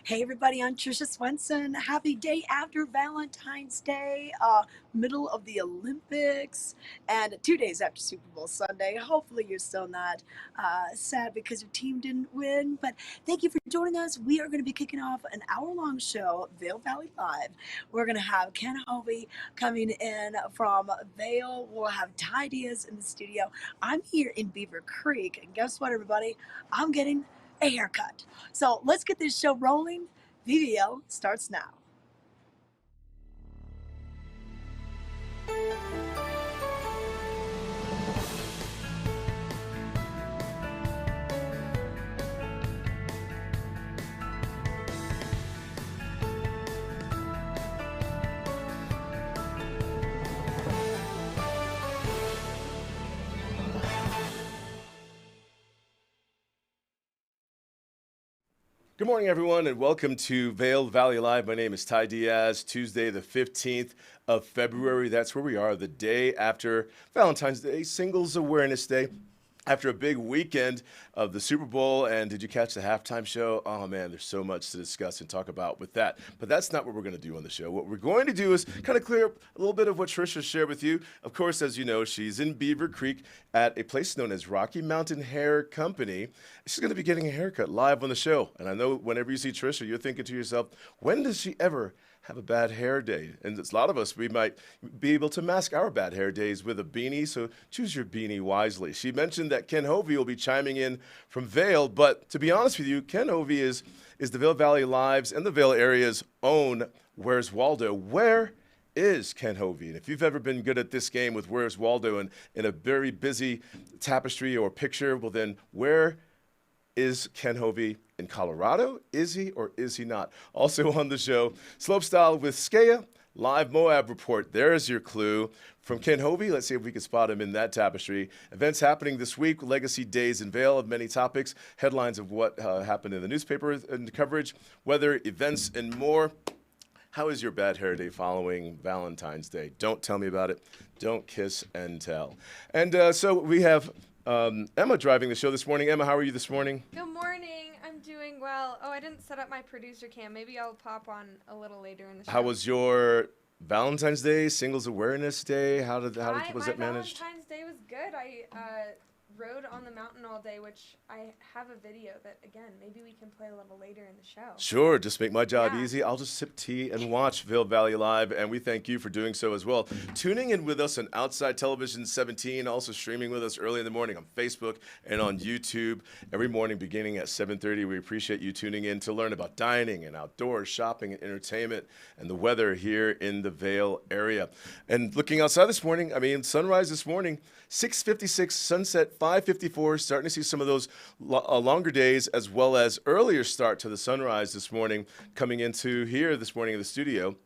Hey everybody, I'm Trisha Swenson. Happy day after Valentine's Day, middle of the Olympics, and 2 days after Super Bowl Sunday. Hopefully, you're still not sad because your team didn't win. But thank you for joining us. We are going to be kicking off an hour-long show, Vail Valley Live. We're going to have Ken Hovey coming in from Vail. We'll have Ty Diaz in the studio. I'm here in Beaver Creek, and guess what, everybody? I'm getting a haircut. So let's get this show rolling. VVL starts now. Good morning, everyone, and welcome to Vail Valley Live. My name is Ty Diaz. Tuesday, the 15th of February. That's where we are, the day after Valentine's Day, Singles Awareness Day. After a big weekend of the Super Bowl, and did you catch the halftime show? Oh man, there's so much to discuss and talk about with that. But that's not what we're going to do on the show. What we're going to do is kind of clear up a little bit of what Trisha shared with you. Of course, as you know, she's in Beaver Creek at a place known as Rocky Mountain Hair Company. She's going to be getting a haircut live on the show. And I know whenever you see Trisha, you're thinking to yourself, when does she ever have a bad hair day? And a lot of us, we might be able to mask our bad hair days with a beanie, so choose your beanie wisely. She mentioned that Ken Hovey will be chiming in from Vail, but to be honest with you, Ken Hovey is the Vail Valley Lives and the Vail area's own Where's Waldo. Where is Ken Hovey? And if you've ever been good at this game with Where's Waldo and in a very busy tapestry or picture, well then where is Ken Hovey in Colorado? Is he or is he not? Also on the show, Slopestyle with Skea, live Moab report. There's your clue. From Ken Hovey, let's see if we can spot him in that tapestry. Events happening this week, Legacy Days in Vail of many topics, headlines of what happened in the newspaper and coverage, weather, events, and more. How is your bad hair day following Valentine's Day? Don't tell me about it. Don't kiss and tell. And so we have Emma driving the show this morning. Emma, how are you this morning? Good morning. I'm doing well. Oh, I didn't set up my producer cam. Maybe I'll pop on a little later in the show. How was your Valentine's Day, Singles Awareness Day? How was that managed? My Valentine's Day was good. I rode on the mountain all day, which I have a video that, again, maybe we can play a little later in the show. Sure, just make my job easy. I'll just sip tea and watch Vail Valley Live, and we thank you for doing so as well. Tuning in with us on Outside Television 17, also streaming with us early in the morning on Facebook and on YouTube every morning beginning at 7:30. We appreciate you tuning in to learn about dining and outdoors, shopping and entertainment, and the weather here in the Vail area. And looking outside this morning, sunrise this morning, 6:56, sunset 5:54, starting to see some of those longer days as well as earlier start to the sunrise this morning coming into here this morning in the studio.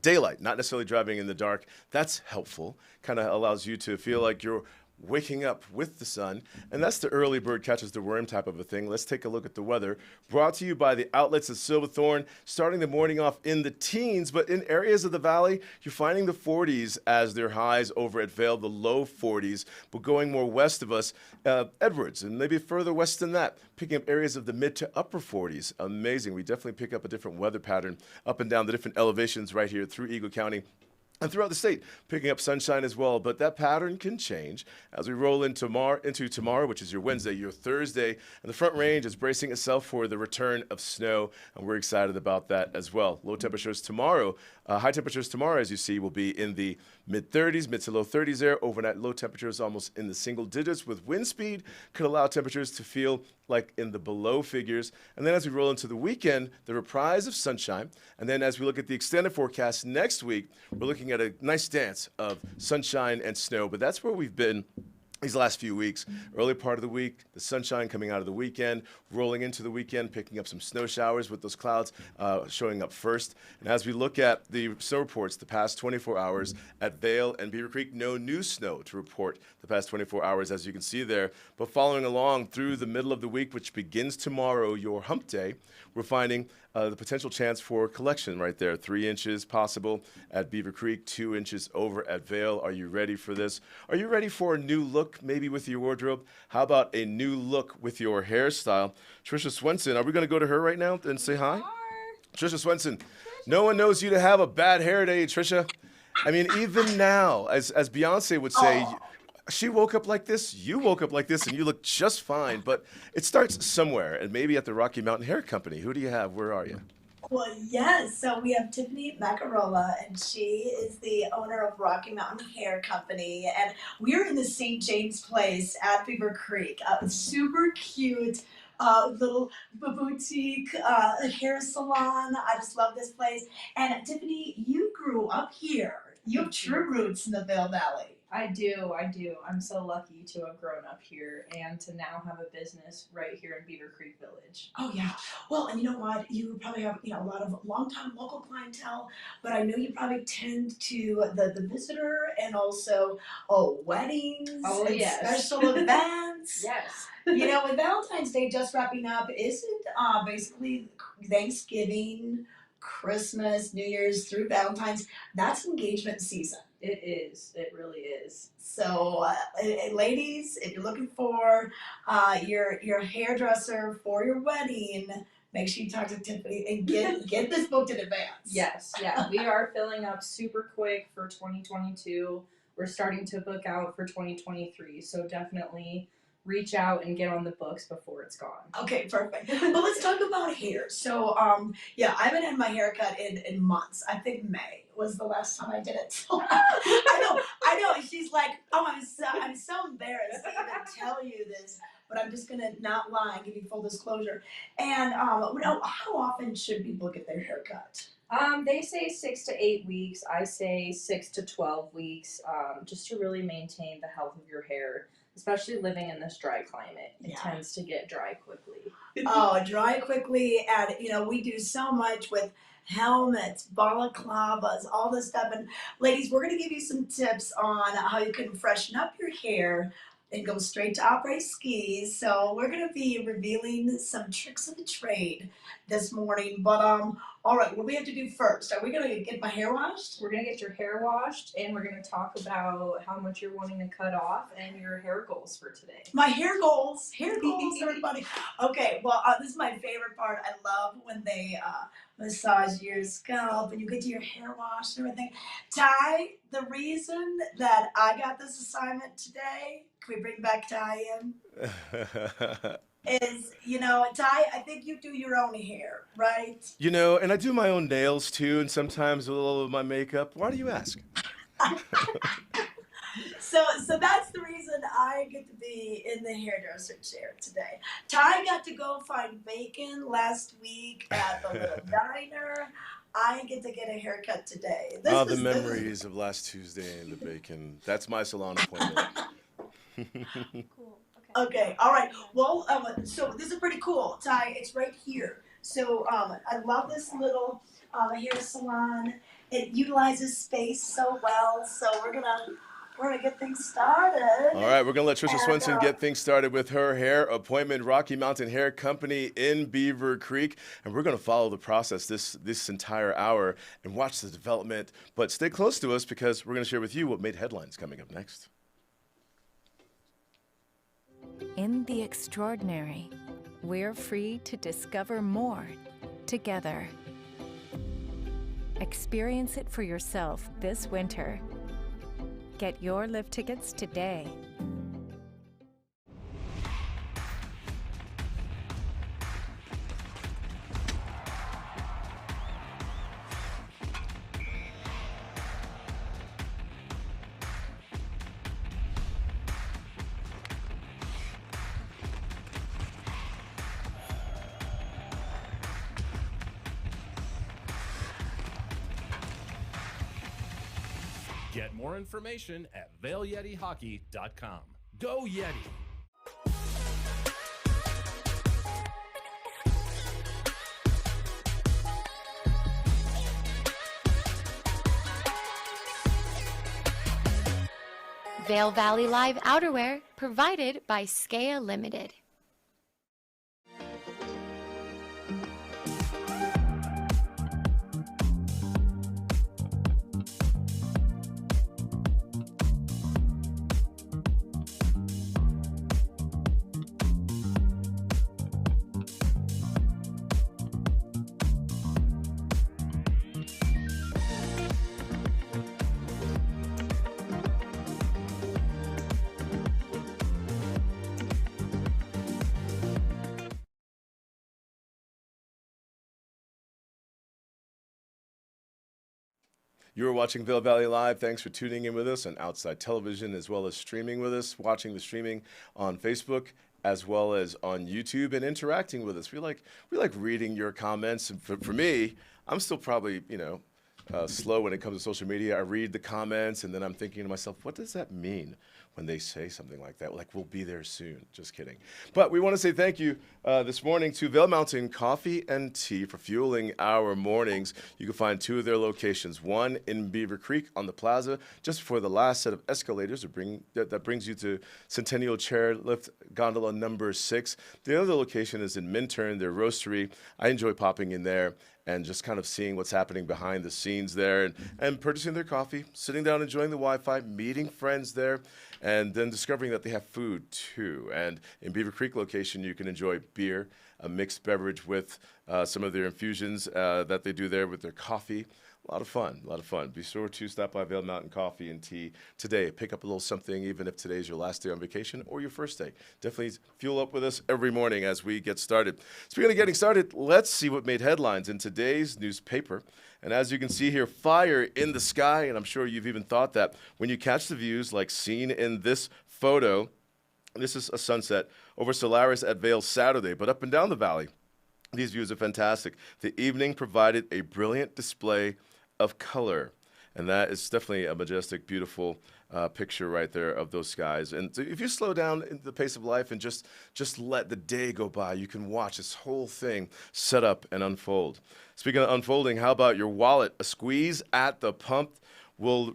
Daylight, not necessarily driving in the dark. That's helpful. Kind of allows you to feel like you're waking up with the sun, and that's the early bird catches the worm type of a thing. Let's take a look at the weather. Brought to you by the outlets of Silverthorne, starting the morning off in the teens, but in areas of the valley, you're finding the 40s as their highs over at Vail, the low 40s, but going more west of us, Edwards, and maybe further west than that, picking up areas of the mid to upper 40s. Amazing. We definitely pick up a different weather pattern up and down the different elevations right here through Eagle County and throughout the state, picking up sunshine as well. But that pattern can change as we roll into tomorrow, which is your Wednesday, your Thursday. And the Front Range is bracing itself for the return of snow, and we're excited about that as well. Low temperatures tomorrow, high temperatures tomorrow, as you see, will be in the mid-30s, mid to low 30s there. Overnight low temperatures almost in the single digits with wind speed could allow temperatures to feel like in the below figures. And then as we roll into the weekend, the reprise of sunshine. And then as we look at the extended forecast next week, we're looking at a nice dance of sunshine and snow. But that's where we've been these last few weeks. Early part of the week, the sunshine coming out of the weekend, rolling into the weekend, picking up some snow showers with those clouds showing up first. And as we look at the snow reports the past 24 hours at Vail and Beaver Creek, no new snow to report the past 24 hours, as you can see there. But following along through the middle of the week, which begins tomorrow, your hump day, we're finding the potential chance for collection right there. 3 inches possible at Beaver Creek, 2 inches over at Vail. Are you ready for this? Are you ready for a new look maybe with your wardrobe? How about a new look with your hairstyle? Trisha Swenson, are we going to go to her right now and say hi? Trisha Swenson, no one knows you to have a bad hair day, Trisha. I mean, even now, as Beyonce would say, Oh. she woke up like this, you woke up like this, and you look just fine. But it starts somewhere, and maybe at the Rocky Mountain Hair Company. Who do you have? Where are you? Well, yes. So we have Tiffany Macarola, and she is the owner of Rocky Mountain Hair Company. And we're in the St. James Place at Beaver Creek. Super cute little boutique hair salon. I just love this place. And Tiffany, you grew up here. You have true roots in the Vail Valley. I do. I'm so lucky to have grown up here and to now have a business right here in Beaver Creek Village. Oh yeah. Well, and you know what? You probably have a lot of longtime local clientele, but I know you probably tend to the visitor and also weddings and yes. special events. Yes. With Valentine's Day just wrapping up, isn't basically Thanksgiving, Christmas, New Year's through Valentine's? That's engagement season. It is. It really is. So, ladies, if you're looking for your hairdresser for your wedding, make sure you talk to Tiffany and get this booked in advance. Yes. Yeah. We are filling up super quick for 2022. We're starting to book out for 2023. So definitely reach out and get on the books before it's gone. Okay, perfect. But let's talk about hair. So, I haven't had my hair cut in months. I think May was the last time I did it. So, I know. She's like, oh, I'm so embarrassed to even tell you this, but I'm just gonna not lie and give you full disclosure. And how often should people get their hair cut? They say 6 to 8 weeks. I say 6 to 12 weeks, just to really maintain the health of your hair. Especially living in this dry climate, it tends to get dry quickly. Dry quickly, and we do so much with helmets, balaclavas, all this stuff. And ladies, we're gonna give you some tips on how you can freshen up your hair and go straight to après skis. So we're gonna be revealing some tricks of the trade this morning. But all right, what do we have to do first? Are we gonna get my hair washed? We're gonna get your hair washed, and we're gonna talk about how much you're wanting to cut off and your hair goals for today. My hair goals, everybody. Okay, well, this is my favorite part. I love when they massage your scalp and you get your hair washed and everything. Ty, the reason that I got this assignment today, can we bring back Ty in? Is, Ty, I think you do your own hair, right? And I do my own nails too, and sometimes a little of my makeup. Why do you ask? So that's the reason I get to be in the hairdresser chair today. Ty got to go find bacon last week at the little diner. I get to get a haircut today. The memories of last Tuesday and the bacon. That's my salon appointment. Cool. Okay, all right. Well, so this is pretty cool, Ty. It's right here. So I love this little hair salon. It utilizes space so well. So we're gonna get things started. All right, we're gonna let Trisha Swenson get things started with her hair appointment, Rocky Mountain Hair Company in Beaver Creek, and we're gonna follow the process this entire hour and watch the development. But stay close to us because we're gonna share with you what made headlines coming up next. In the extraordinary, we're free to discover more together. Experience it for yourself this winter. Get your lift tickets today. Get more information at VailYetiHockey.com. Go Yeti! Vail Valley Live outerwear provided by Skea Limited. You're watching Vail Valley Live. Thanks for tuning in with us on Outside Television, as well as streaming with us, watching the streaming on Facebook, as well as on YouTube, and interacting with us. We like reading your comments. And for me, I'm still probably, slow when it comes to social media. I read the comments, and then I'm thinking to myself, what does that mean when they say something like that? Like, we'll be there soon. Just kidding. But we want to say thank you this morning to Vail Mountain Coffee and Tea for fueling our mornings. You can find 2 of their locations, one in Beaver Creek on the plaza, just before the last set of escalators that brings you to Centennial Chairlift Gondola number 6. The other location is in Minturn, their roastery. I enjoy popping in there and just kind of seeing what's happening behind the scenes there, and purchasing their coffee, sitting down, enjoying the Wi-Fi, meeting friends there, and then discovering that they have food too. And in Beaver Creek location, you can enjoy beer, a mixed beverage with some of their infusions that they do there with their coffee. A lot of fun, a lot of fun. Be sure to stop by Vail Mountain Coffee and Tea today. Pick up a little something, even if today's your last day on vacation or your first day. Definitely fuel up with us every morning as we get started. Speaking of getting started, let's see what made headlines in today's newspaper. And as you can see here, fire in the sky, and I'm sure you've even thought that when you catch the views like seen in this photo. This is a sunset over Solaris at Vail Saturday, but up and down the valley, these views are fantastic. The evening provided a brilliant display of color, and that is definitely a majestic, beautiful picture right there of those skies. And so if you slow down in the pace of life and just let the day go by, you can watch this whole thing set up and unfold. Speaking of unfolding, how about your wallet? A squeeze at the pump will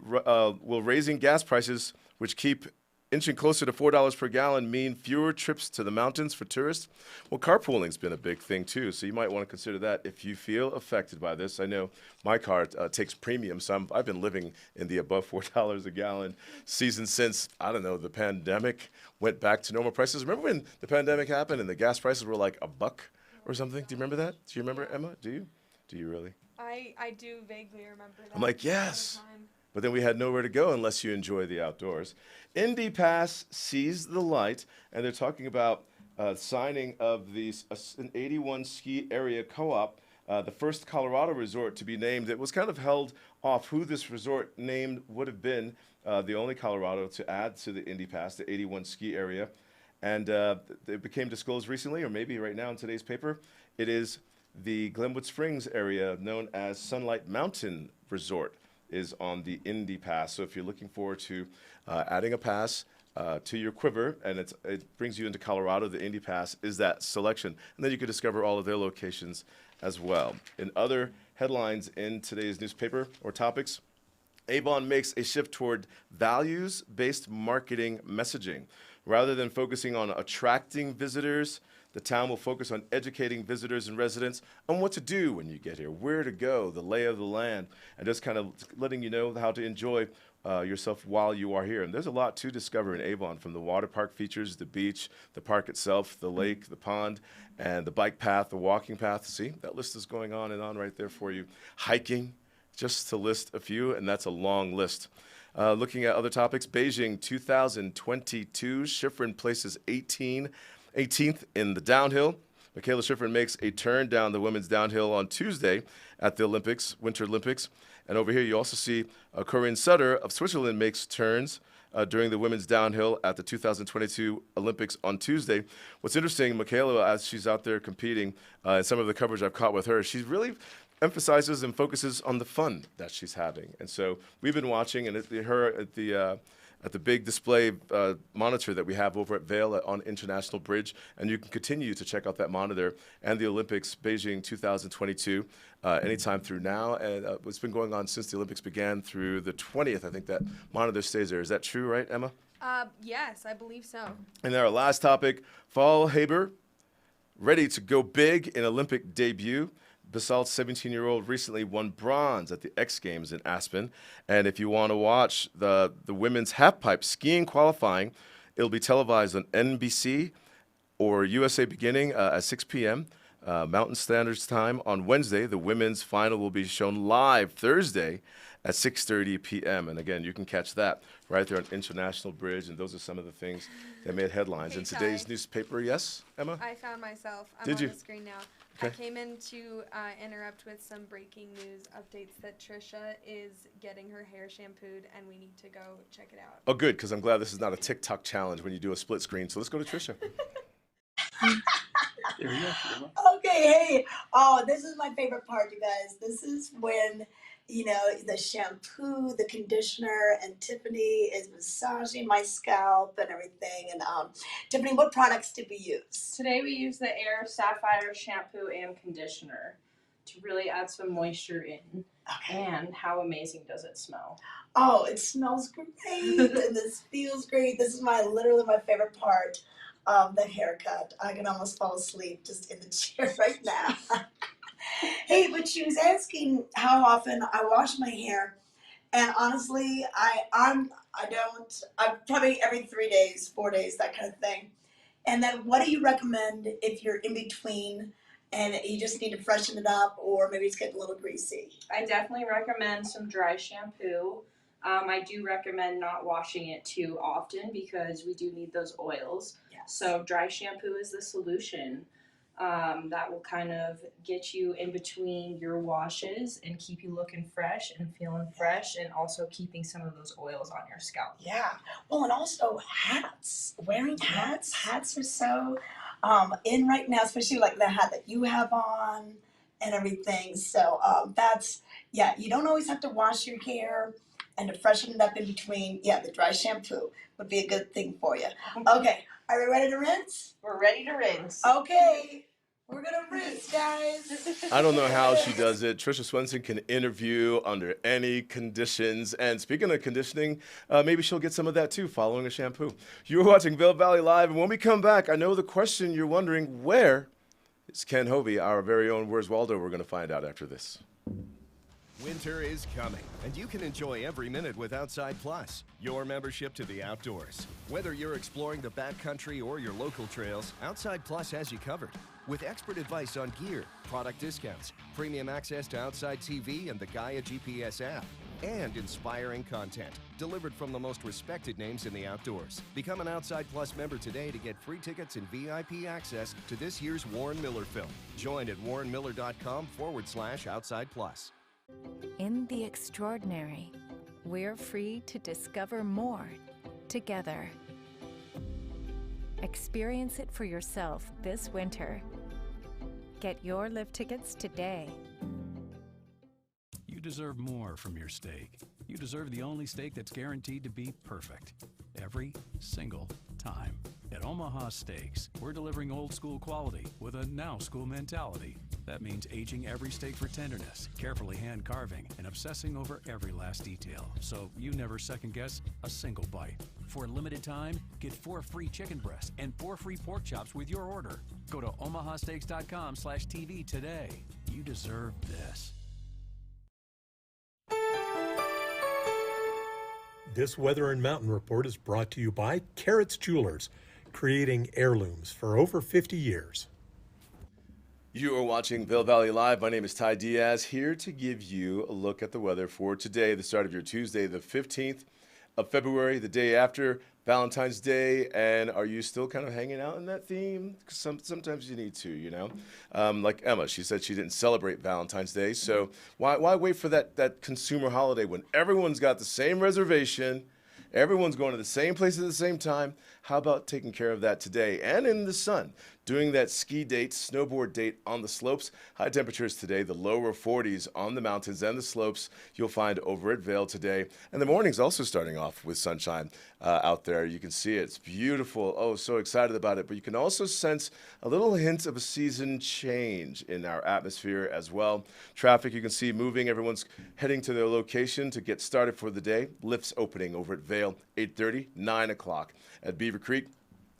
raising gas prices, which keep inching closer to $4 per gallon, mean fewer trips to the mountains for tourists? Well, carpooling's been a big thing too, so you might want to consider that if you feel affected by this. I know my car takes premium, so I've been living in the above $4 a gallon season since, I don't know, the pandemic went back to normal prices. Remember when the pandemic happened and the gas prices were like $1 or something? Do you remember that? Do you remember, Emma? Do you? Do you really? I do vaguely remember that. I'm like, yes. But then we had nowhere to go unless you enjoy the outdoors. Indy Pass sees the light, and they're talking about signing of an 81 ski area co-op, the first Colorado resort to be named. It was kind of held off who this resort named would have been the only Colorado to add to the Indy Pass, the 81 ski area. And it became disclosed recently, or maybe right now in today's paper. It is the Glenwood Springs area known as Sunlight Mountain Resort is on the Indy Pass. So if you're looking forward to adding a pass to your quiver, and it brings you into Colorado, the Indy Pass is that selection. And then you can discover all of their locations as well. In other headlines in today's newspaper or topics, Avon makes a shift toward values-based marketing messaging. Rather than focusing on attracting visitors, the town will focus on educating visitors and residents on what to do when you get here, where to go, the lay of the land, and just kind of letting you know how to enjoy yourself while you are here. And there's a lot to discover in Avon, from the water park features, the beach, the park itself, the lake, the pond, and the bike path, the walking path. See, that list is going on and on right there for you. Hiking, just to list a few, and that's a long list. Looking at other topics, Beijing 2022, Schifrin places 18th in the downhill. Michaela Schifrin makes a turn down the women's downhill on Tuesday at the Olympics, Winter Olympics. And over here you also see Corinne Sutter of Switzerland makes turns during the women's downhill at the 2022 Olympics on Tuesday. What's interesting, Michaela, as she's out there competing, and some of the coverage I've caught with her, she really emphasizes and focuses on the fun that she's having. And so we've been watching, and her at the big display monitor that we have over at Vail on International Bridge, and you can continue to check out that monitor and the Olympics Beijing 2022 anytime through now. And it's been going on since the Olympics began through the 20th. I think that monitor stays there. Is that true, right, Emma? Yes, I believe so. And our last topic, Fall Haber, ready to go big in Olympic debut. Basalt's 17-year-old recently won bronze at the X Games in Aspen. And if you want to watch the women's halfpipe skiing qualifying, it'll be televised on NBC or USA beginning at 6 p.m. Mountain Standard Time on Wednesday. The women's final will be shown live Thursday at 6:30 p.m. And again, you can catch that right there on International Bridge. And those are some of the things that made headlines in today's newspaper. Yes, Emma? I found myself. I'm Did on you? the screen now. I came in to interrupt with some breaking news updates that Trisha is getting her hair shampooed, and we need to go check it out. Oh, good, because I'm glad this is not a TikTok challenge when you do a split screen. So let's go to Trisha. There we go. Okay, hey. Oh, this is my favorite part, you guys. This is when, you know, the shampoo, the conditioner, and Tiffany is massaging my scalp and everything. And Tiffany, what products did we use? Today we use the Air Sapphire shampoo and conditioner to really add some moisture in. Okay. And how amazing does it smell? Oh, it smells great, and this feels great. This is literally my favorite part of the haircut. I can almost fall asleep just in the chair right now. Hey, but she was asking how often I wash my hair, and honestly, I'm probably every 3 days, 4 days, that kind of thing. And then what do you recommend if you're in between and you just need to freshen it up, or maybe it's getting a little greasy? I definitely recommend some dry shampoo. I do recommend not washing it too often because we do need those oils. Yes. So dry shampoo is the solution. That will kind of get you in between your washes and keep you looking fresh and feeling fresh, and also keeping some of those oils on your scalp. Yeah. Well, and also hats. Wearing hats. Hats are so in right now, especially like the hat that you have on and everything. So you don't always have to wash your hair, and to freshen it up in between, the dry shampoo would be a good thing for you. Okay, are we ready to rinse? We're ready to rinse. Okay, we're gonna rinse, guys. I don't know how she does it. Trisha Swenson can interview under any conditions. And speaking of conditioning, maybe she'll get some of that too following a shampoo. You're watching Vail Valley Live, and when we come back, I know the question you're wondering, where is Ken Hovey, our very own Where's Waldo? We're going to find out after this. Winter is coming, and you can enjoy every minute with Outside Plus, your membership to the outdoors. Whether you're exploring the backcountry or your local trails, Outside Plus has you covered. With expert advice on gear, product discounts, premium access to Outside TV and the Gaia GPS app, and inspiring content delivered from the most respected names in the outdoors. Become an Outside Plus member today to get free tickets and VIP access to this year's Warren Miller film. Join at warrenmiller.com/Outside Plus. In the extraordinary, we're free to discover more together. Experience it for yourself this winter. Get your lift tickets today. You deserve more from your steak. You deserve the only steak that's guaranteed to be perfect every single time. At Omaha Steaks, we're delivering old school quality with a now school mentality. That means aging every steak for tenderness, carefully hand carving, and obsessing over every last detail, so you never second guess a single bite. For a limited time, get 4 free chicken breasts and 4 free pork chops with your order. Go to omahasteaks.com/TV today. You deserve this. This Weather and Mountain Report is brought to you by Carrots Jewelers, creating heirlooms for over 50 years. You are watching Vail Valley Live. My name is Ty Diaz, here to give you a look at the weather for today, the start of your Tuesday, the 15th of February, the day after Valentine's Day. And are you still kind of hanging out in that theme? Sometimes you need to, you know. Like Emma, she said she didn't celebrate Valentine's Day. So why wait for that consumer holiday when everyone's got the same reservation, everyone's going to the same place at the same time? How about taking care of that today and in the sun? Doing that ski date, snowboard date on the slopes. High temperatures today, the lower 40s on the mountains and the slopes you'll find over at Vail today. And the morning's also starting off with sunshine out there. You can see it. It's beautiful. Oh, so excited about it. But you can also sense a little hint of a season change in our atmosphere as well. Traffic you can see moving. Everyone's heading to their location to get started for the day. Lifts opening over at Vail, 8:30, 9 o'clock at Beaver Creek.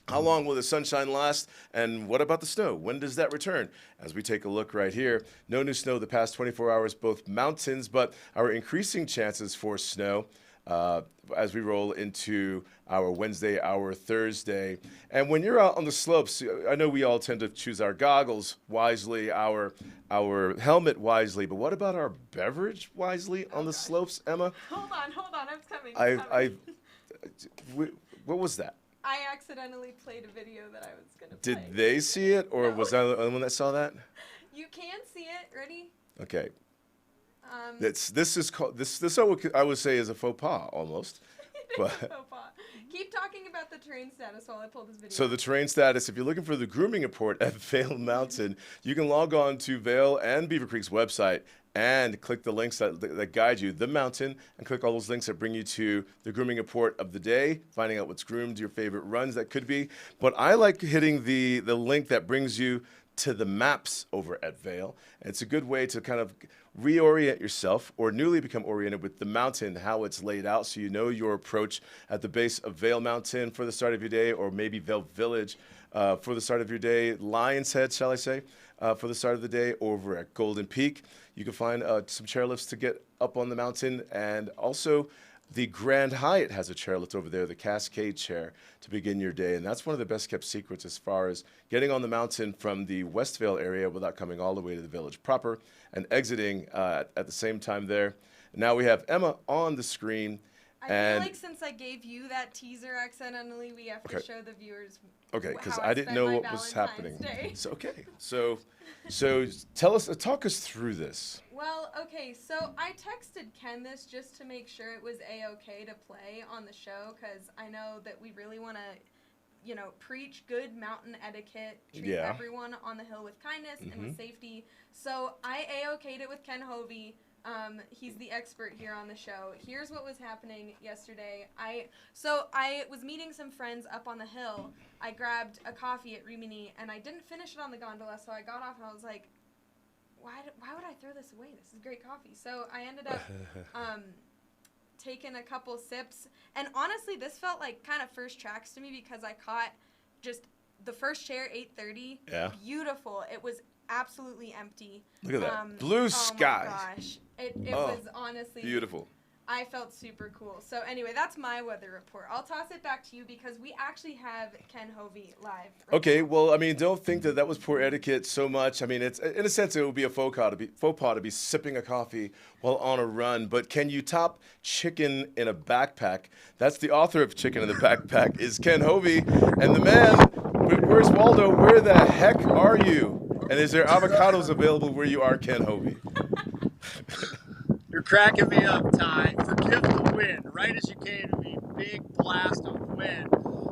How long will the sunshine last? And what about the snow? When does that return? As we take a look right here, no new snow the past 24 hours, both mountains, but our increasing chances for snow as we roll into our Wednesday, our Thursday. And when you're out on the slopes, I know we all tend to choose our goggles wisely, our helmet wisely, but what about our beverage wisely on the slopes, Emma? Hold on, it's coming. What was that? I accidentally played a video that I was going to play. Did they see it, or was I the only one that saw that? You can see it. Ready? Okay. This is called this I would say is a faux pas almost. But Faux pas. Keep talking about the terrain status while I pull this video. so the terrain status, if you're looking for the grooming report at Vail Mountain, you can log on to Vail and Beaver Creek's website and click the links that guide you the mountain, and click all those links that bring you to the grooming report of the day, finding out what's groomed, your favorite runs that could be. But I like hitting the link that brings you to the maps over at Vail. And it's a good way to kind of reorient yourself or newly become oriented with the mountain, how it's laid out, so you know your approach at the base of Vail Mountain for the start of your day, or maybe Vail Village for the start of your day, Lion's Head, shall I say, for the start of the day, over at Golden Peak. You can find some chairlifts to get up on the mountain, and also the Grand Hyatt has a chairlift over there, the Cascade chair, to begin your day. And that's one of the best kept secrets as far as getting on the mountain from the West Vail area without coming all the way to the village proper and exiting at the same time there. Now we have Emma on the screen. I feel like since I gave you that teaser accidentally, we have to show the viewers. Okay, because how I didn't know what was happening. So okay, so talk us through this. Well, okay, so I texted Ken this just to make sure it was a-okay to play on the show, because I know that we really want to, preach good mountain etiquette, treat everyone on the hill with kindness and with safety. So I a-okayed it with Ken Hovey. He's the expert here on the show. Here's what was happening yesterday. I was meeting some friends up on the hill. I grabbed a coffee at Rimini, and I didn't finish it on the gondola, so I got off and I was like, why would I throw this away? This is great coffee. So I ended up taking a couple sips, and honestly, this felt like kind of first tracks to me, because I caught just the first chair, 8:30. Yeah. Beautiful. It was absolutely empty. Look at that. Blue skies. Oh my gosh. It was honestly beautiful. I felt super cool. So anyway, that's my weather report. I'll toss it back to you because we actually have Ken Hovey live. Right Okay, now. well, I mean, don't think that was poor etiquette so much. I mean, it's in a sense it would be a faux pas to be sipping a coffee while on a run. But can you top chicken in a backpack? That's the author of Chicken in the Backpack is Ken Hovey, and the man. Where's Waldo? Where the heck are you? And is there avocados available where you are, Ken Hovey? You're cracking me up, Ty. Forgive the wind. Right as you came to me, big blast of wind.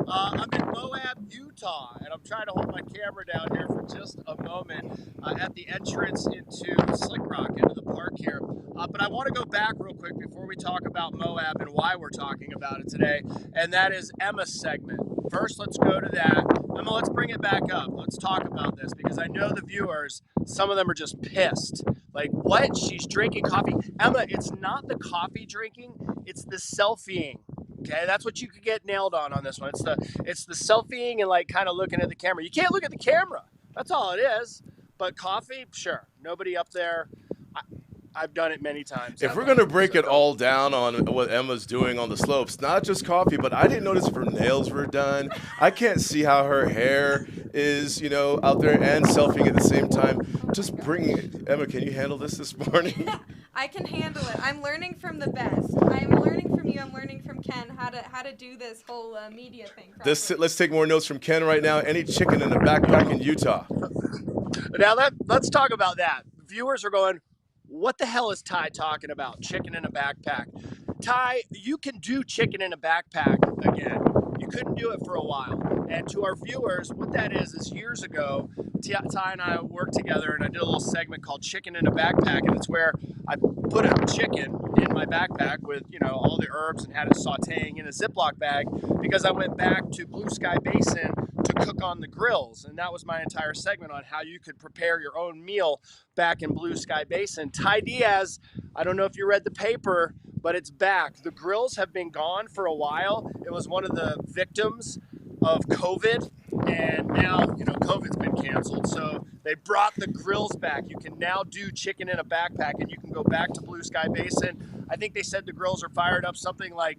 I'm in Moab, Utah, and I'm trying to hold my camera down here for just a moment at the entrance into Slick Rock, into the park here. But I want to go back real quick before we talk about Moab and why we're talking about it today, and that is Emma's segment. First, let's go to that. Emma, let's bring it back up. Let's talk about this, because I know the viewers, some of them are just pissed. Like, what? She's drinking coffee? Emma, it's not the coffee drinking, it's the selfieing. Okay, that's what you could get nailed on this one. It's the selfieing and like kind of looking at the camera. You can't look at the camera. That's all it is. But coffee, sure. Nobody up there. I've done it many times. If we're going to break it all down on what Emma's doing on the slopes, not just coffee, but I didn't notice if her nails were done. I can't see how her hair is, out there and selfieing at the same time. Just bring it. Emma, can you handle this morning? I can handle it. I'm learning from the best. I'm learning from you. I'm learning from Ken how to do this whole media thing. Let's take more notes from Ken right now. Any chicken in a backpack in Utah? Now let's talk about that. Viewers are going, what the hell is Ty talking about? Chicken in a backpack. Ty, you can do chicken in a backpack again. You couldn't do it for a while. And to our viewers, what that is years ago, Ty and I worked together and I did a little segment called Chicken in a Backpack. And it's where I put a chicken in my backpack with, all the herbs and had it sauteing in a Ziploc bag, because I went back to Blue Sky Basin to cook on the grills. And that was my entire segment on how you could prepare your own meal back in Blue Sky Basin. Ty Diaz, I don't know if you read the paper, but it's back. The grills have been gone for a while. It was one of the victims of COVID, and now, COVID's been canceled. So they brought the grills back. You can now do chicken in a backpack, and you can go back to Blue Sky Basin. I think they said the grills are fired up something like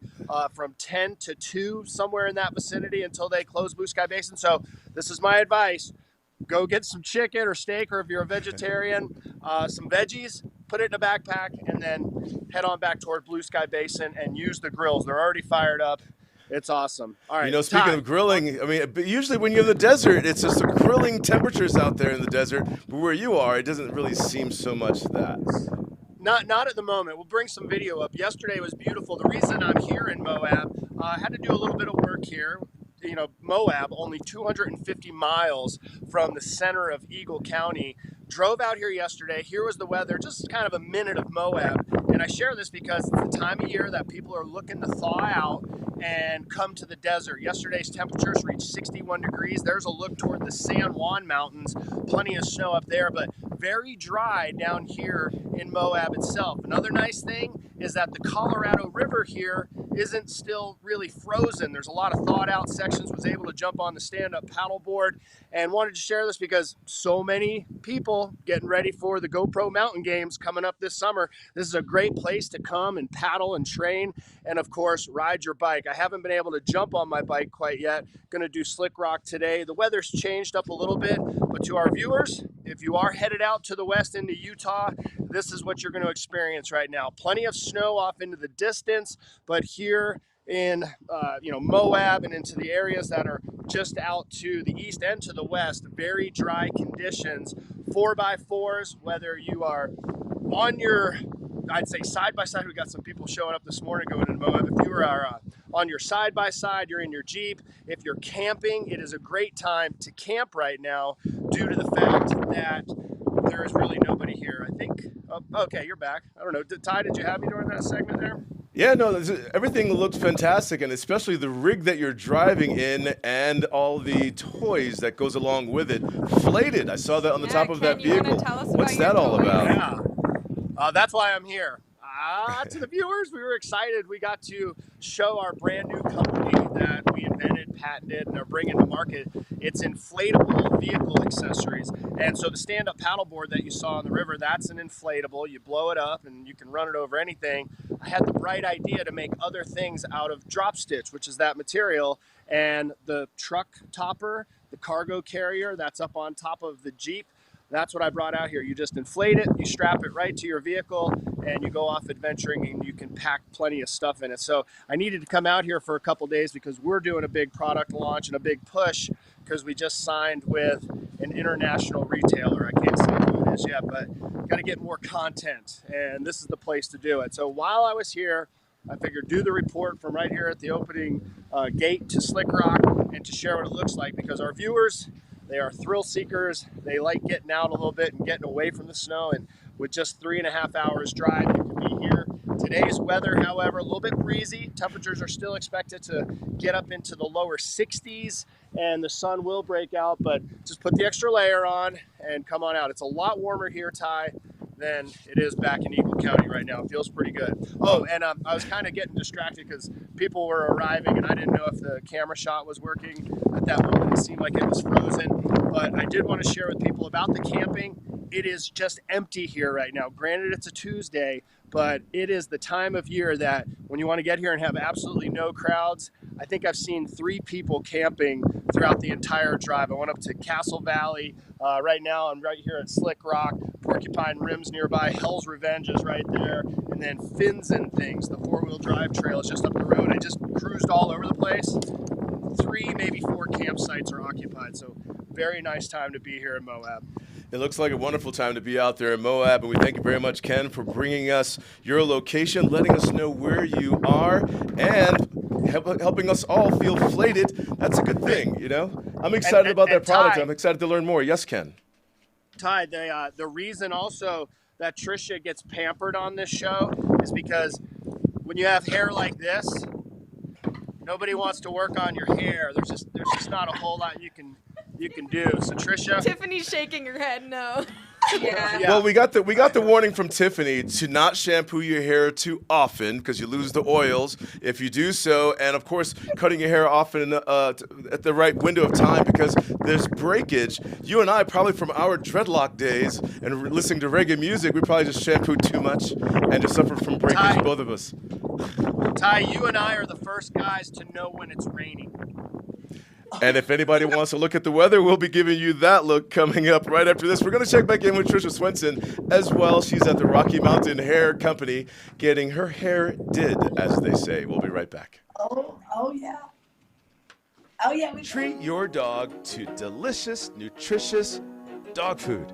from 10 to 2, somewhere in that vicinity, until they close Blue Sky Basin. So this is my advice. Go get some chicken or steak, or if you're a vegetarian, some veggies, put it in a backpack, and then head on back toward Blue Sky Basin and use the grills. They're already fired up. It's awesome. All right. You know, speaking Ty, of grilling, I mean, usually when you're in the desert, it's just the grilling temperatures out there in the desert. But where you are, it doesn't really seem so much that. Not at the moment. We'll bring some video up. Yesterday was beautiful. The reason I'm here in Moab, I had to do a little bit of work here. You know, Moab, only 250 miles from the center of Eagle County. Drove out here yesterday. Here was the weather, just kind of a minute of Moab. And I share this because it's the time of year that people are looking to thaw out and come to the desert. Yesterday's temperatures reached 61 degrees. There's a look toward the San Juan Mountains. Plenty of snow up there, but very dry down here in Moab itself. Another nice thing is that the Colorado River here isn't still really frozen. There's a lot of thawed out sections. Was able to jump on the stand-up paddleboard and wanted to share this because so many people getting ready for the GoPro Mountain Games coming up this summer. This is a great place to come and paddle and train and of course ride your bike. I haven't been able to jump on my bike quite yet. Gonna do slick rock today. The weather's changed up a little bit, but to our viewers, if you are headed out to the west into Utah, this is what you're going to experience right now. Plenty of snow off into the distance, but here in Moab and into the areas that are just out to the east and to the west, very dry conditions. 4x4s, whether you are on your, I'd say side by side. We got some people showing up this morning going into Moab. If you are on your side by side, you're in your Jeep. If you're camping, it is a great time to camp right now due to the fact that there is really nobody here. I think, okay, you're back. I don't know. Ty, did you have me during that segment there? Yeah, no, everything looked fantastic, and especially the rig that you're driving in and all the toys that goes along with it. Flated, I saw that on the top of that vehicle. What's that all about? Yeah, that's why I'm here. To the viewers, we were excited. We got to show our brand new company that we invented, patented, and are bringing to market. It's inflatable vehicle accessories. And so the stand-up paddleboard that you saw on the river, that's an inflatable. You blow it up and you can run it over anything. I had the bright idea to make other things out of drop stitch, which is that material. And the truck topper, the cargo carrier that's up on top of the Jeep, that's what I brought out here. You just inflate it, you strap it right to your vehicle, and you go off adventuring, and you can pack plenty of stuff in it. So I needed to come out here for a couple days because we're doing a big product launch and a big push because we just signed with an international retailer. I can't say who it is yet, but got to get more content, and this is the place to do it. So while I was here, I figured do the report from right here at the opening gate to Slick Rock and to share what it looks like because our viewers, they are thrill seekers. They like getting out a little bit and getting away from the snow. And with just 3.5 hours drive, you can be here. Today's weather, however, a little bit breezy. Temperatures are still expected to get up into the lower 60s and the sun will break out, but just put the extra layer on and come on out. It's a lot warmer here, Ty, than it is back in Eagle County right now. It feels pretty good. Oh, and I was kind of getting distracted because people were arriving and I didn't know if the camera shot was working at that moment. It seemed like it was frozen, but I did want to share with people about the camping. It is just empty here right now. Granted, it's a Tuesday, but it is the time of year that when you want to get here and have absolutely no crowds, I think I've seen 3 people camping throughout the entire drive. I went up to Castle Valley. Right now I'm right here at Slick Rock. Porcupine Rim's nearby. Hell's Revenge is right there. And then Fins and Things, the 4-wheel drive trail is just up the road. I just cruised all over the place. 3, maybe 4 campsites are occupied. So very nice time to be here in Moab. It looks like a wonderful time to be out there in Moab, and we thank you very much, Ken, for bringing us your location, letting us know where you are, and helping us all feel flated. That's a good thing, you know? I'm excited about that product. Ty, I'm excited to learn more. Yes, Ken? Ty, the reason also that Trisha gets pampered on this show is because when you have hair like this, nobody wants to work on your hair. There's just not a whole lot you can do. So Trisha, Tiffany's shaking her head no. Yeah. Well, we got the warning from Tiffany to not shampoo your hair too often because you lose the oils if you do so, and of course cutting your hair often at the right window of time because there's breakage. You and I, probably from our dreadlock days and listening to reggae music, we probably just shampooed too much and just suffered from breakage, Ty, both of us. Ty, you and I are the first guys to know when it's raining. And if anybody wants to look at the weather, we'll be giving you that look coming up right after this. We're going to check back in with Trisha Swenson as well. She's at the Rocky Mountain Hair Company getting her hair did, as they say. We'll be right back. Oh yeah. Oh yeah. Treat your dog to delicious, nutritious dog food.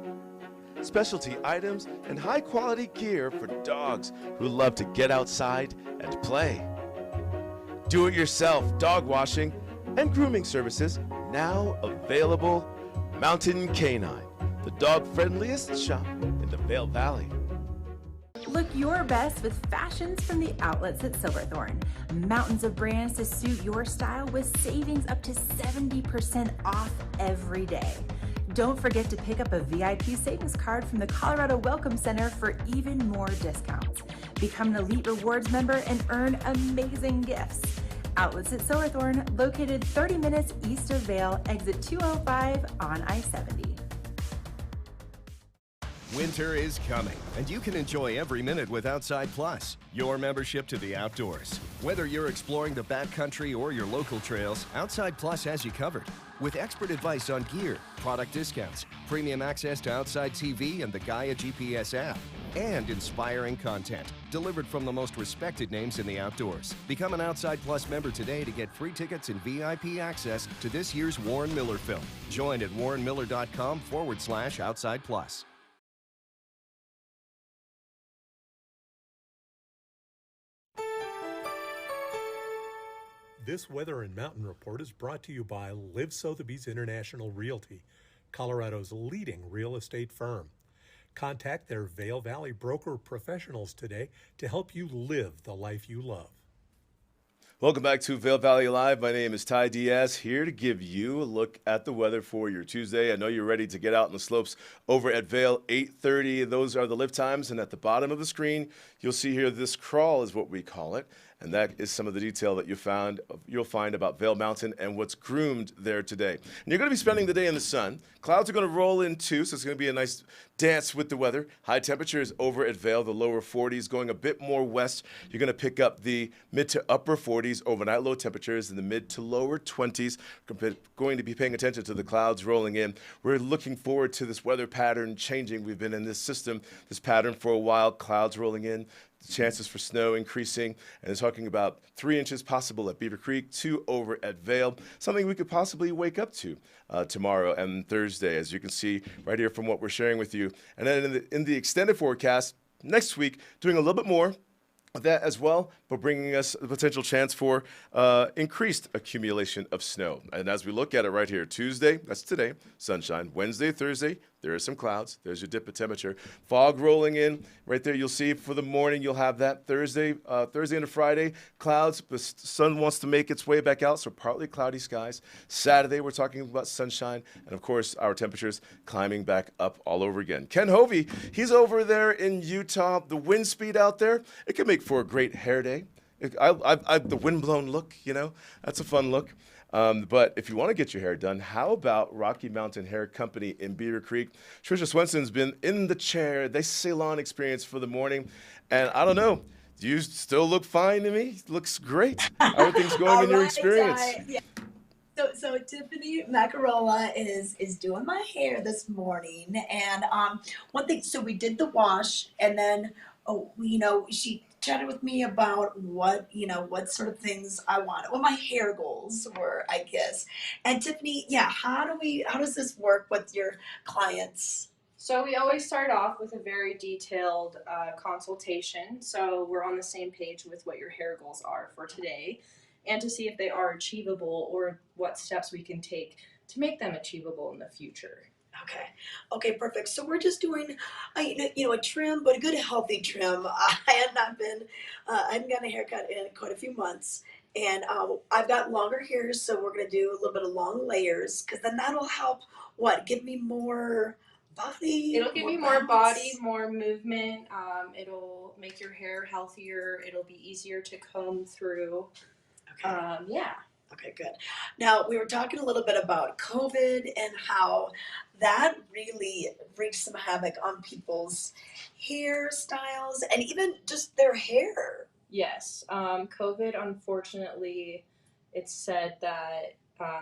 Specialty items and high-quality gear for dogs who love to get outside and play. Do-it-yourself dog washing and grooming services now available. Mountain Canine, the dog-friendliest shop in the Vail Valley. Look your best with fashions from the outlets at Silverthorne. Mountains of brands to suit your style with savings up to 70% off every day. Don't forget to pick up a VIP savings card from the Colorado Welcome Center for even more discounts. Become an Elite Rewards member and earn amazing gifts. Outlets at Silverthorne, located 30 minutes east of Vail, exit 205 on I-70. Winter is coming, and you can enjoy every minute with Outside Plus, your membership to the outdoors. Whether you're exploring the backcountry or your local trails, Outside Plus has you covered. With expert advice on gear, product discounts, premium access to Outside TV and the Gaia GPS app, and inspiring content delivered from the most respected names in the outdoors. Become an Outside Plus member today to get free tickets and VIP access to this year's Warren Miller film. Join at warrenmiller.com/Outside Plus. This Weather and Mountain Report is brought to you by Live Sotheby's International Realty, Colorado's leading real estate firm. Contact their Vail Valley broker professionals today to help you live the life you love. Welcome back to Vail Valley Live. My name is Ty Diaz, here to give you a look at the weather for your Tuesday. I know you're ready to get out on the slopes over at Vail, 8:30. Those are the lift times, and at the bottom of the screen, you'll see here this crawl is what we call it, and that is some of the detail that you'll find about Vail Mountain and what's groomed there today. And you're going to be spending the day in the sun. Clouds are going to roll in too, so it's going to be a nice dance with the weather. High temperatures over at Vail, the lower 40s. Going a bit more west, you're going to pick up the mid to upper 40s. Overnight low temperatures in the mid to lower 20s. Going to be paying attention to the clouds rolling in. We're looking forward to this weather pattern changing. We've been in this system, this pattern for a while. Clouds rolling in. The chances for snow increasing, and it's talking about 3 inches possible at Beaver Creek, 2 over at Vail, something we could possibly wake up to tomorrow and Thursday, as you can see right here from what we're sharing with you. And then in the extended forecast, next week, doing a little bit more of that as well, but bringing us the potential chance for increased accumulation of snow. And as we look at it right here, Tuesday, that's today, sunshine. Wednesday, Thursday, there are some clouds. There's your dip of temperature. Fog rolling in right there. You'll see for the morning, you'll have that Thursday into Friday, clouds. The sun wants to make its way back out, so partly cloudy skies. Saturday, we're talking about sunshine. And, of course, our temperatures climbing back up all over again. Ken Hovey, he's over there in Utah. The wind speed out there, it can make for a great hair day. The windblown look, that's a fun look. But if you want to get your hair done, how about Rocky Mountain Hair Company in Beaver Creek? Trisha Swenson's been in the chair, the salon experience for the morning. And I don't know, do you still look fine to me? Looks great. How are things going in your experience? Yeah. So Tiffany Macarola is doing my hair this morning. And one thing, so we did the wash, and then, she chatted with me about what sort of things I wanted, what my hair goals were, I guess. And Tiffany, how does this work with your clients? So we always start off with a very detailed consultation, so we're on the same page with what your hair goals are for today, and to see if they are achievable or what steps we can take to make them achievable in the future. Okay, perfect. So we're just doing, a trim, but a good healthy trim. I hadn't gotten a haircut in quite a few months, and I've got longer hair, so we're gonna do a little bit of long layers, because then that'll help. Give me more body. It'll give you more body, more movement. It'll make your hair healthier. It'll be easier to comb through. Okay. Okay, good. Now, we were talking a little bit about COVID and how that really wreaked some havoc on people's hairstyles and even just their hair. Yes. COVID, unfortunately, it's said that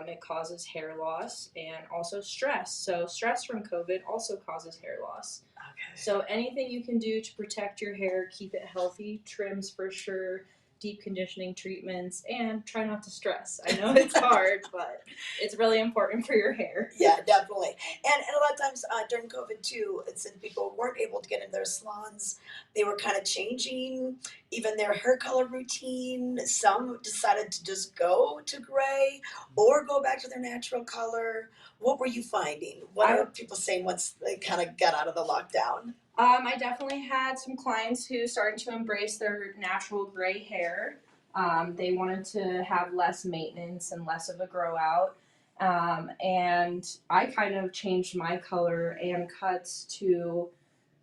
It causes hair loss and also stress. So stress from COVID also causes hair loss. Okay. So anything you can do to protect your hair, keep it healthy, trims for sure, deep conditioning treatments, and try not to stress. I know it's hard, but it's really important for your hair. Yeah, definitely. And a lot of times during COVID too, since people weren't able to get in their salons, they were kind of changing even their hair color routine. Some decided to just go to gray or go back to their natural color. What were you finding? What are people saying once they kind of got out of the lockdown? I definitely had some clients who started to embrace their natural gray hair. They wanted to have less maintenance and less of a grow out. And I kind of changed my color and cuts to,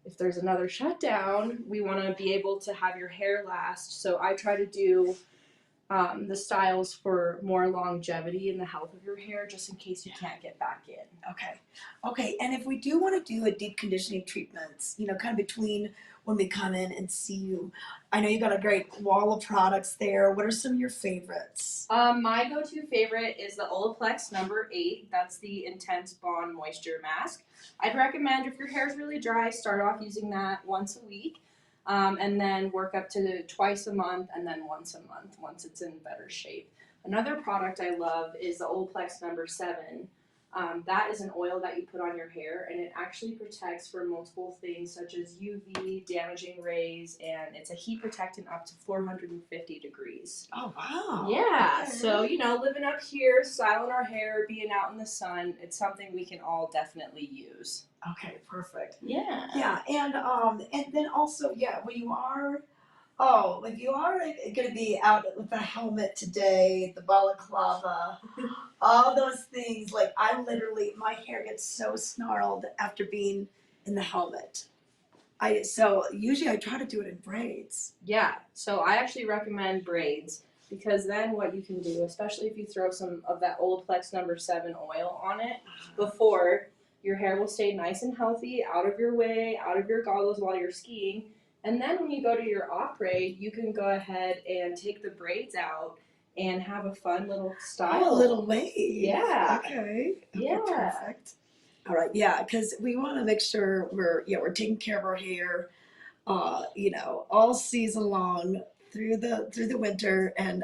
if there's another shutdown, we want to be able to have your hair last. So I try to do the styles for more longevity in the health of your hair, just in case you can't get back in. Okay. And if we do want to do a deep conditioning treatments, kind of between when we come in and see you, I know you got a great wall of products there. What are some of your favorites? My go-to favorite is the Olaplex number 8. That's the Intense Bond Moisture Mask. I'd recommend if your hair is really dry, start off using that once a week. And then work up to twice a month and then once a month once it's in better shape. Another product I love is the Olaplex number 7. That is an oil that you put on your hair, and it actually protects from multiple things such as UV, damaging rays, and it's a heat protectant up to 450 degrees. Oh, wow. Yeah, Okay. so, living up here, styling our hair, being out in the sun, it's something we can all definitely use. Okay, perfect. Yeah. Yeah, and then also, when you are, if you are going to be out with the helmet today, the balaclava, all those things, like my hair gets so snarled after being in the helmet. So usually I try to do it in braids. Yeah, so I actually recommend braids because then what you can do, especially if you throw some of that Olaplex number 7 oil on it before, your hair will stay nice and healthy, out of your way, out of your goggles while you're skiing. And then when you go to your après, you can go ahead and take the braids out and have a fun little style. Oh, a little wave. Yeah. Okay, Yeah. perfect. All right, yeah, because we want to make sure we're taking care of our hair, all season long through the winter, and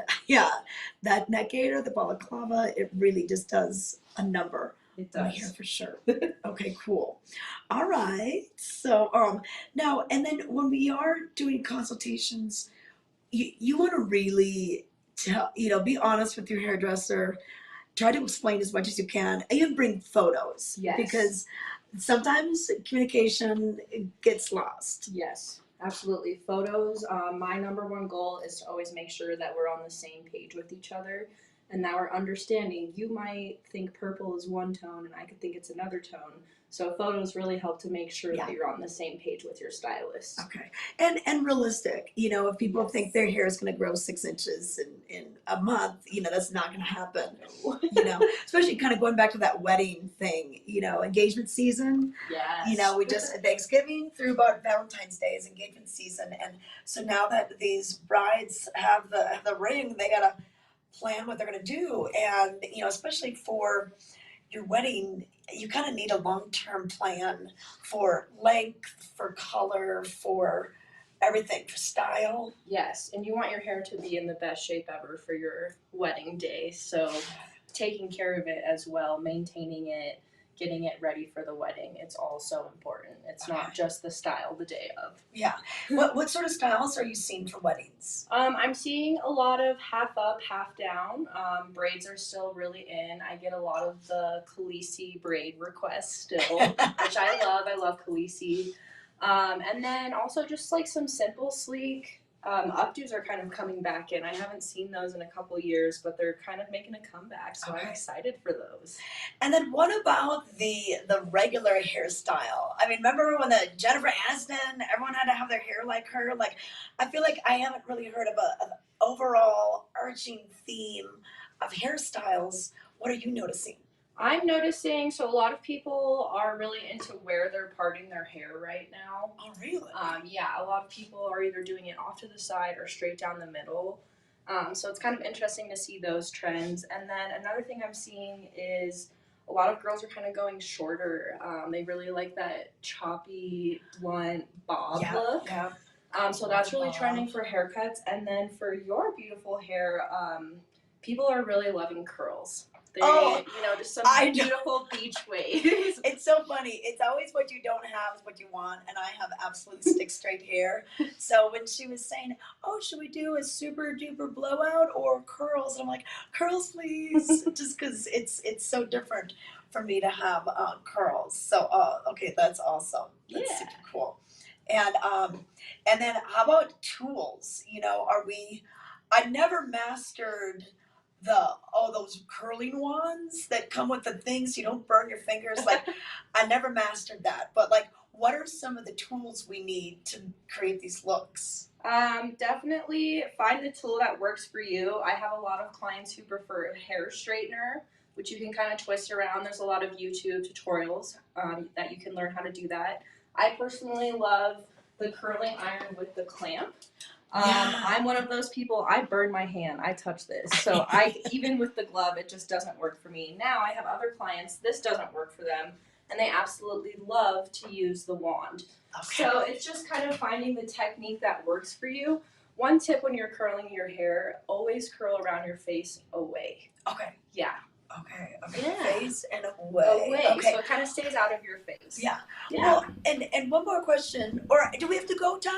that neck gaiter, the balaclava, it really just does a number. It on my does. hair for sure. Okay, cool. All right. So now and then when we are doing consultations, you want to really be honest with your hairdresser. Try to explain as much as you can. Even bring photos. Yes. Because sometimes communication gets lost. Yes, absolutely. Photos. My number one goal is to always make sure that we're on the same page with each other and that we're understanding. You might think purple is one tone and I could think it's another tone. So photos really help to make sure that you're on the same page with your stylist. Okay. And realistic. If people think their hair is going to grow 6 inches in a month, that's not going to happen. Especially kind of going back to that wedding thing, engagement season. Yes. We just, Thanksgiving through about Valentine's Day is engagement season. And so now that these brides have the ring, they got to plan what they're going to do. And, especially for your wedding, you kind of need a long-term plan for length, for color, for everything, for style. Yes, and you want your hair to be in the best shape ever for your wedding day. So taking care of it as well, maintaining it, getting it ready for the wedding, it's all so important. It's not just the style the day of. Yeah. What sort of styles are you seeing for weddings? I'm seeing a lot of half up, half down. Braids are still really in. I get a lot of the Khaleesi braid requests still, which I love. I love Khaleesi. And then also just like some simple, sleek updos are kind of coming back in. I haven't seen those in a couple years, but they're kind of making a comeback, so I'm excited for those. And then what about the regular hairstyle? I mean, remember when the Jennifer Aniston, everyone had to have their hair like her? Like, I feel like I haven't really heard of an overall arching theme of hairstyles. What are you noticing? I'm noticing, so a lot of people are really into where they're parting their hair right now. Oh, really? Yeah, a lot of people are either doing it off to the side or straight down the middle. So it's kind of interesting to see those trends. And then another thing I'm seeing is a lot of girls are kind of going shorter. They really like that choppy, blunt bob look. Yeah. So that's really trending for haircuts. And then for your beautiful hair, people are really loving curls. They, just some beautiful beach waves. It's so funny. It's always what you don't have is what you want, and I have absolute stick straight hair. So when she was saying, "Oh, should we do a super duper blowout or curls?" And I'm like, "Curls, please," just because it's so different for me to have curls. So okay, that's awesome. That's super cool. And then how about tools? I never mastered those curling wands that come with the things you don't burn your fingers. Like, I never mastered that. But like, what are some of the tools we need to create these looks? Definitely find the tool that works for you. I have a lot of clients who prefer a hair straightener, which you can kind of twist around. There's a lot of YouTube tutorials that you can learn how to do that. I personally love the curling iron with the clamp. I'm one of those people, I burn my hand, I touch this. So even with the glove, it just doesn't work for me. Now I have other clients, this doesn't work for them, and they absolutely love to use the wand. Okay. So it's just kind of finding the technique that works for you. One tip when you're curling your hair, always curl around your face away. Okay. Yeah. Okay. Yeah. Face and away. Okay. So it kind of stays out of your face. Yeah. Well, and one more question. Or do we have to go, Ty?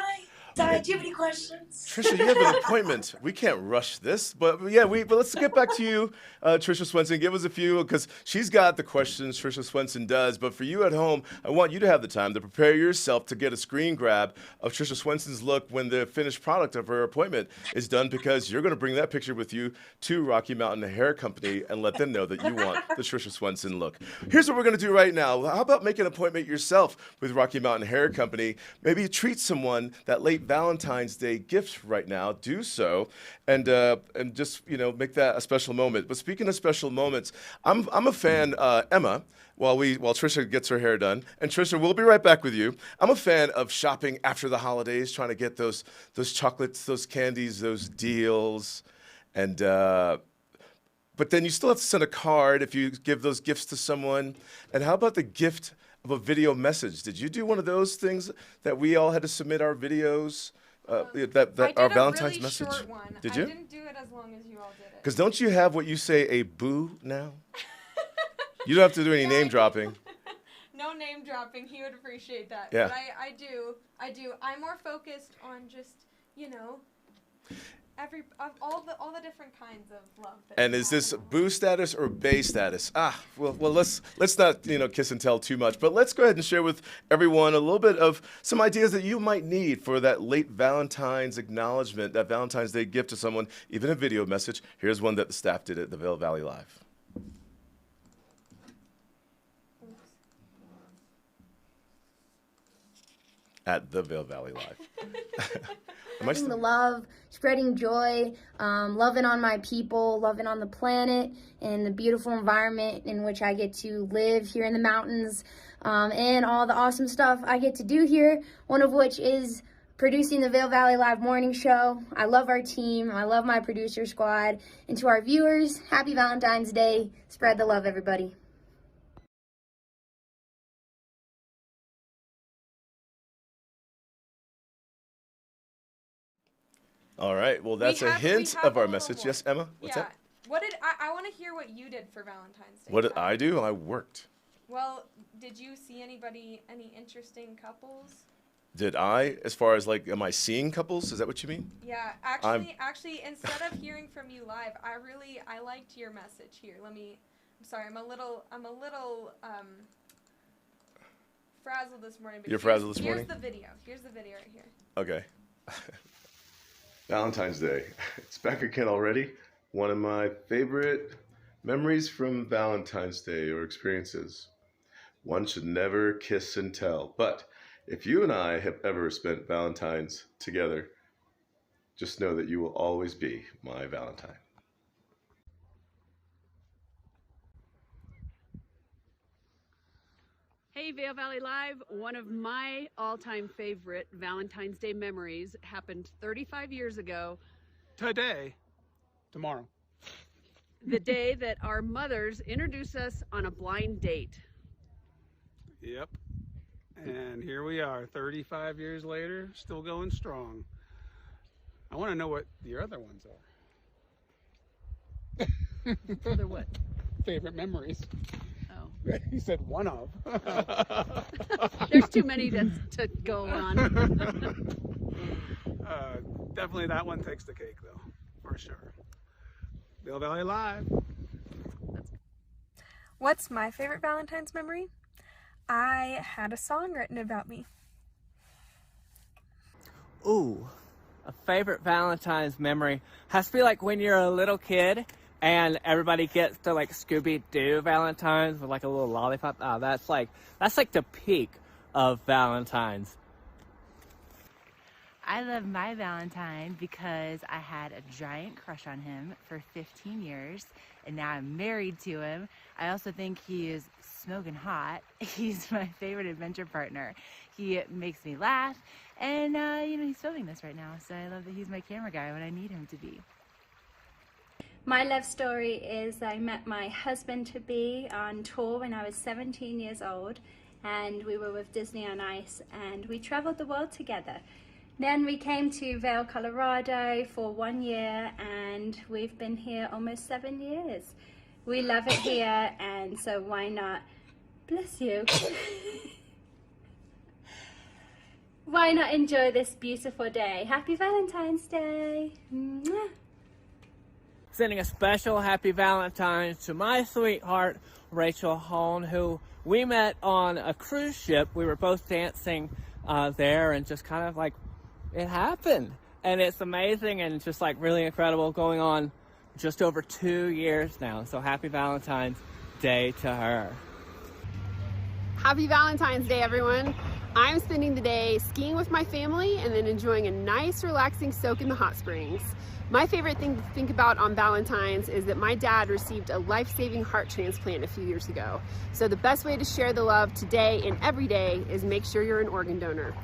Ty, do you have any questions? Trisha, you have an appointment. We can't rush this, but let's get back to you, Trisha Swenson. Give us a few, because she's got the questions, Trisha Swenson does. But for you at home, I want you to have the time to prepare yourself to get a screen grab of Trisha Swenson's look when the finished product of her appointment is done, because you're going to bring that picture with you to Rocky Mountain Hair Company and let them know that you want the Trisha Swenson look. Here's what we're going to do right now. How about make an appointment yourself with Rocky Mountain Hair Company? Maybe treat someone that late Valentine's Day gift right now. Do so, and just make that a special moment. But speaking of special moments, I'm a fan, Emma. While Trisha gets her hair done, and Trisha, we'll be right back with you. I'm a fan of shopping after the holidays, trying to get those chocolates, those candies, those deals, and. But then you still have to send a card if you give those gifts to someone. And how about the gift of a video message? Did you do one of those things that we all had to submit our videos, our Valentine's message? Short one. Did you? I didn't do it as long as you all did it. Because don't you have what you say, a boo now? You don't have to do any name dropping. No name dropping. He would appreciate that. Yeah. But I do. I'm more focused on just, all the different kinds of love. And is this boo status or bae status? Well, let's not kiss and tell too much, but let's go ahead and share with everyone a little bit of some ideas that you might need for that late Valentine's acknowledgement, that Valentine's Day gift to someone, even a video message. Here's one that the staff did at the Vail Valley Live. At the Vail Valley Live. Spreading the love, spreading joy, loving on my people, loving on the planet, and the beautiful environment in which I get to live here in the mountains, and all the awesome stuff I get to do here, one of which is producing the Vail Valley Live morning show. I love our team. I love my producer squad. And to our viewers, happy Valentine's Day. Spread the love, everybody. All right. Well, that's a hint of our message. More. Yes, Emma? What's that? What did I want to hear what you did for Valentine's Day? What did I do? I worked. Well, did you see any interesting couples? Did I? As far as am I seeing couples? Is that what you mean? Yeah, actually, instead of hearing from you live, I liked your message here. I'm sorry, I'm a little frazzled this morning. But You're frazzled this morning? Here's the video right here. Okay. Valentine's Day. It's back again already. One of my favorite memories from Valentine's Day or experiences. One should never kiss and tell. But if you and I have ever spent Valentine's together, just know that you will always be my Valentine. Hey, Vail Valley Live. One of my all-time favorite Valentine's Day memories happened 35 years ago. Today. tomorrow. The day that our mothers introduced us on a blind date. Yep. And here we are, 35 years later, still going strong. I want to know what your other ones are. Other what? Favorite memories. Oh. He said one of. Oh. There's too many to go on. Definitely that one takes the cake, though, for sure. Vail Valley Live. What's my favorite Valentine's memory? I had a song written about me. Ooh, a favorite Valentine's memory has to be like when you're a little kid and everybody gets to like Scooby-Doo Valentine's with like a little lollipop. Oh, that's like the peak of Valentine's. I love my Valentine because I had a giant crush on him for 15 years and now I'm married to him. I also think he is smoking hot. He's my favorite adventure partner. He makes me laugh and he's filming this right now, so I love that he's my camera guy when I need him to be. My love story is I met my husband-to-be on tour when I was 17 years old, and we were with Disney on Ice, and we traveled the world together. Then we came to Vail, Colorado for 1 year, and we've been here almost 7 years. We love it here, and so why not, bless you, why not enjoy this beautiful day? Happy Valentine's Day. Mwah. Sending a special happy Valentine's to my sweetheart, Rachel Hone, who we met on a cruise ship. We were both dancing there and just kind of like, it happened. And it's amazing and just like really incredible, going on just over 2 years now. So happy Valentine's Day to her. Happy Valentine's Day, everyone. I'm spending the day skiing with my family and then enjoying a nice, relaxing soak in the hot springs. My favorite thing to think about on Valentine's is that my dad received a life-saving heart transplant a few years ago. So the best way to share the love today and every day is make sure you're an organ donor.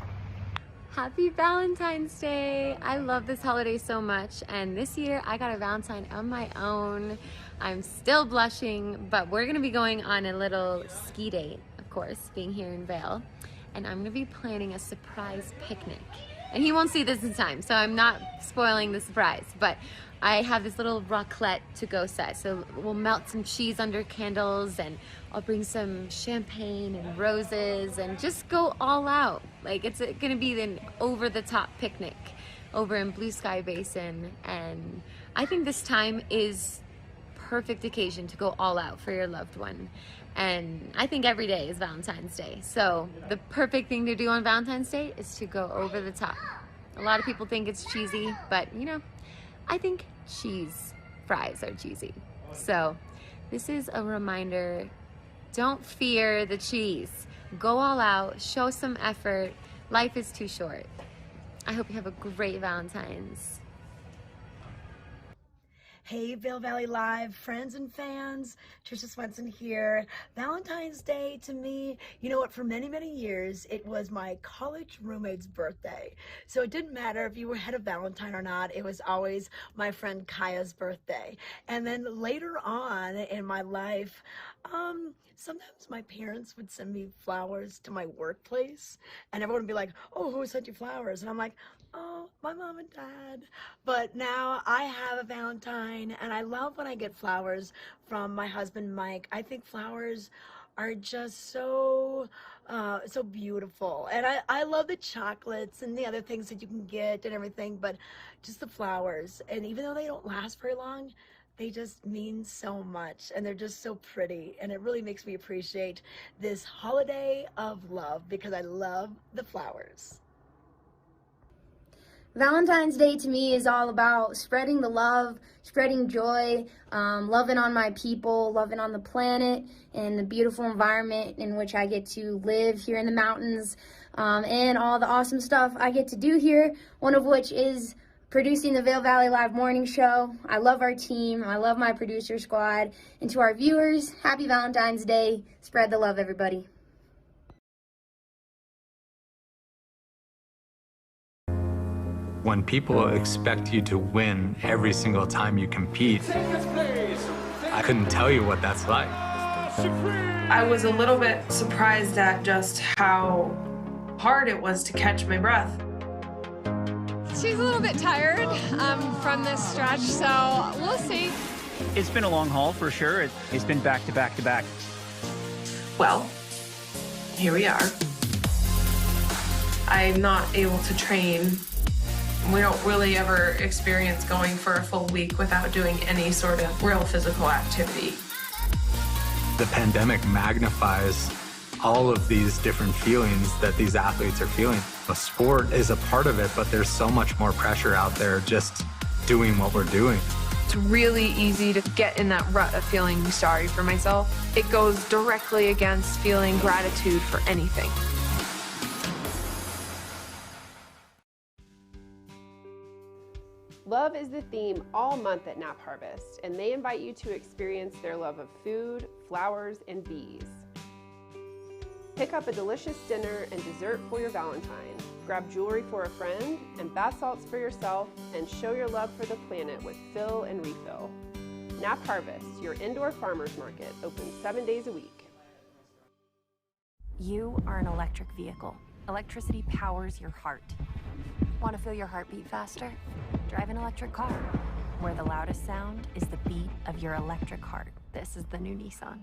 Happy Valentine's Day! I love this holiday so much, and this year I got a Valentine on my own. I'm still blushing, but we're gonna be going on a little ski date, of course, being here in Vail, and I'm gonna be planning a surprise picnic. And he won't see this in time, so I'm not spoiling the surprise, but I have this little raclette to go set. So we'll melt some cheese under candles, and I'll bring some champagne and roses and just go all out. Like, it's gonna be an over-the-top picnic over in Blue Sky Basin, and I think this time is perfect occasion to go all out for your loved one. And I think every day is Valentine's Day. So the perfect thing to do on Valentine's Day is to go over the top. A lot of people think it's cheesy, but I think cheese fries are cheesy. So this is a reminder, don't fear the cheese. Go all out, show some effort. Life is too short. I hope you have a great Valentine's. Hey, Vail Valley Live, friends and fans, Trisha Swenson here. Valentine's Day to me, you know what, for many, many years, it was my college roommate's birthday. So it didn't matter if you had a Valentine or not, it was always my friend Kaya's birthday. And then later on in my life, sometimes my parents would send me flowers to my workplace, and everyone would be like, oh, who sent you flowers? And I'm like, oh, my mom and dad. But now I have a Valentine, and I love when I get flowers from my husband, Mike. I think flowers are just so beautiful. And I love the chocolates and the other things that you can get and everything, but just the flowers. And even though they don't last very long, they just mean so much, and they're just so pretty, and it really makes me appreciate this holiday of love because I love the flowers. Valentine's Day to me is all about spreading the love, spreading joy, loving on my people, loving on the planet, and the beautiful environment in which I get to live here in the mountains, and all the awesome stuff I get to do here, one of which is producing the Vail Valley Live morning show. I love our team. I love my producer squad. And to our viewers, happy Valentine's Day. Spread the love, everybody. when people expect you to win every single time you compete, I couldn't tell you what that's like. I was a little bit surprised at just how hard it was to catch my breath. She's a little bit tired from this stretch, so we'll see. It's been a long haul for sure. It's been back to back to back. Well, here we are. I'm not able to train. We don't really ever experience going for a full week without doing any sort of real physical activity. The pandemic magnifies all of these different feelings that these athletes are feeling. The sport is a part of it, but there's so much more pressure out there just doing what we're doing. It's really easy to get in that rut of feeling sorry for myself. It goes directly against feeling gratitude for anything. Love is the theme all month at Nap Harvest, and they invite you to experience their love of food, flowers, and bees. Pick up a delicious dinner and dessert for your Valentine. Grab jewelry for a friend and bath salts for yourself, and show your love for the planet with Fill and Refill. Nap Harvest, your indoor farmers market, open 7 days a week. You are an electric vehicle. Electricity powers your heart. Want to feel your heartbeat faster? Drive an electric car, where the loudest sound is the beat of your electric heart. This is the new Nissan.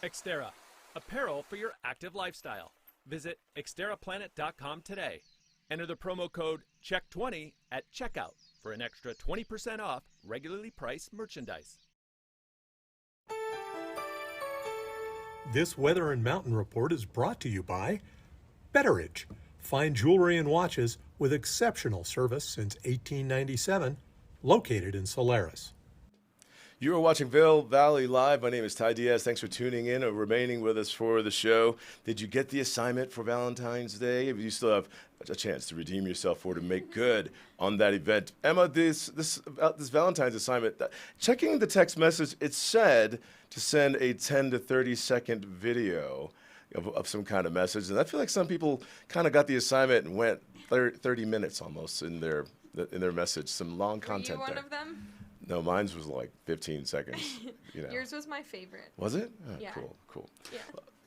Xterra, apparel for your active lifestyle. Visit xterraplanet.com today. Enter the promo code CHECK20 at checkout for an extra 20% off regularly priced merchandise. This Weather and Mountain Report is brought to you by Betteridge. Fine jewelry and watches with exceptional service since 1897, located in Solaris. You are watching Vail Valley Live. My name is Ty Diaz. Thanks for tuning in and remaining with us for the show. Did you get the assignment for Valentine's Day? You still have a chance to redeem yourself or to make good on that event. Emma, this Valentine's assignment, checking the text message, it said to send a 10 to 30 second video of some kind of message. And I feel like some people kind of got the assignment and went 30 minutes almost in their message. Some long content there. Were you one of them? No, mine was like 15 seconds. You know. Yours was my favorite. Was it? Oh, yeah. Cool. Yeah.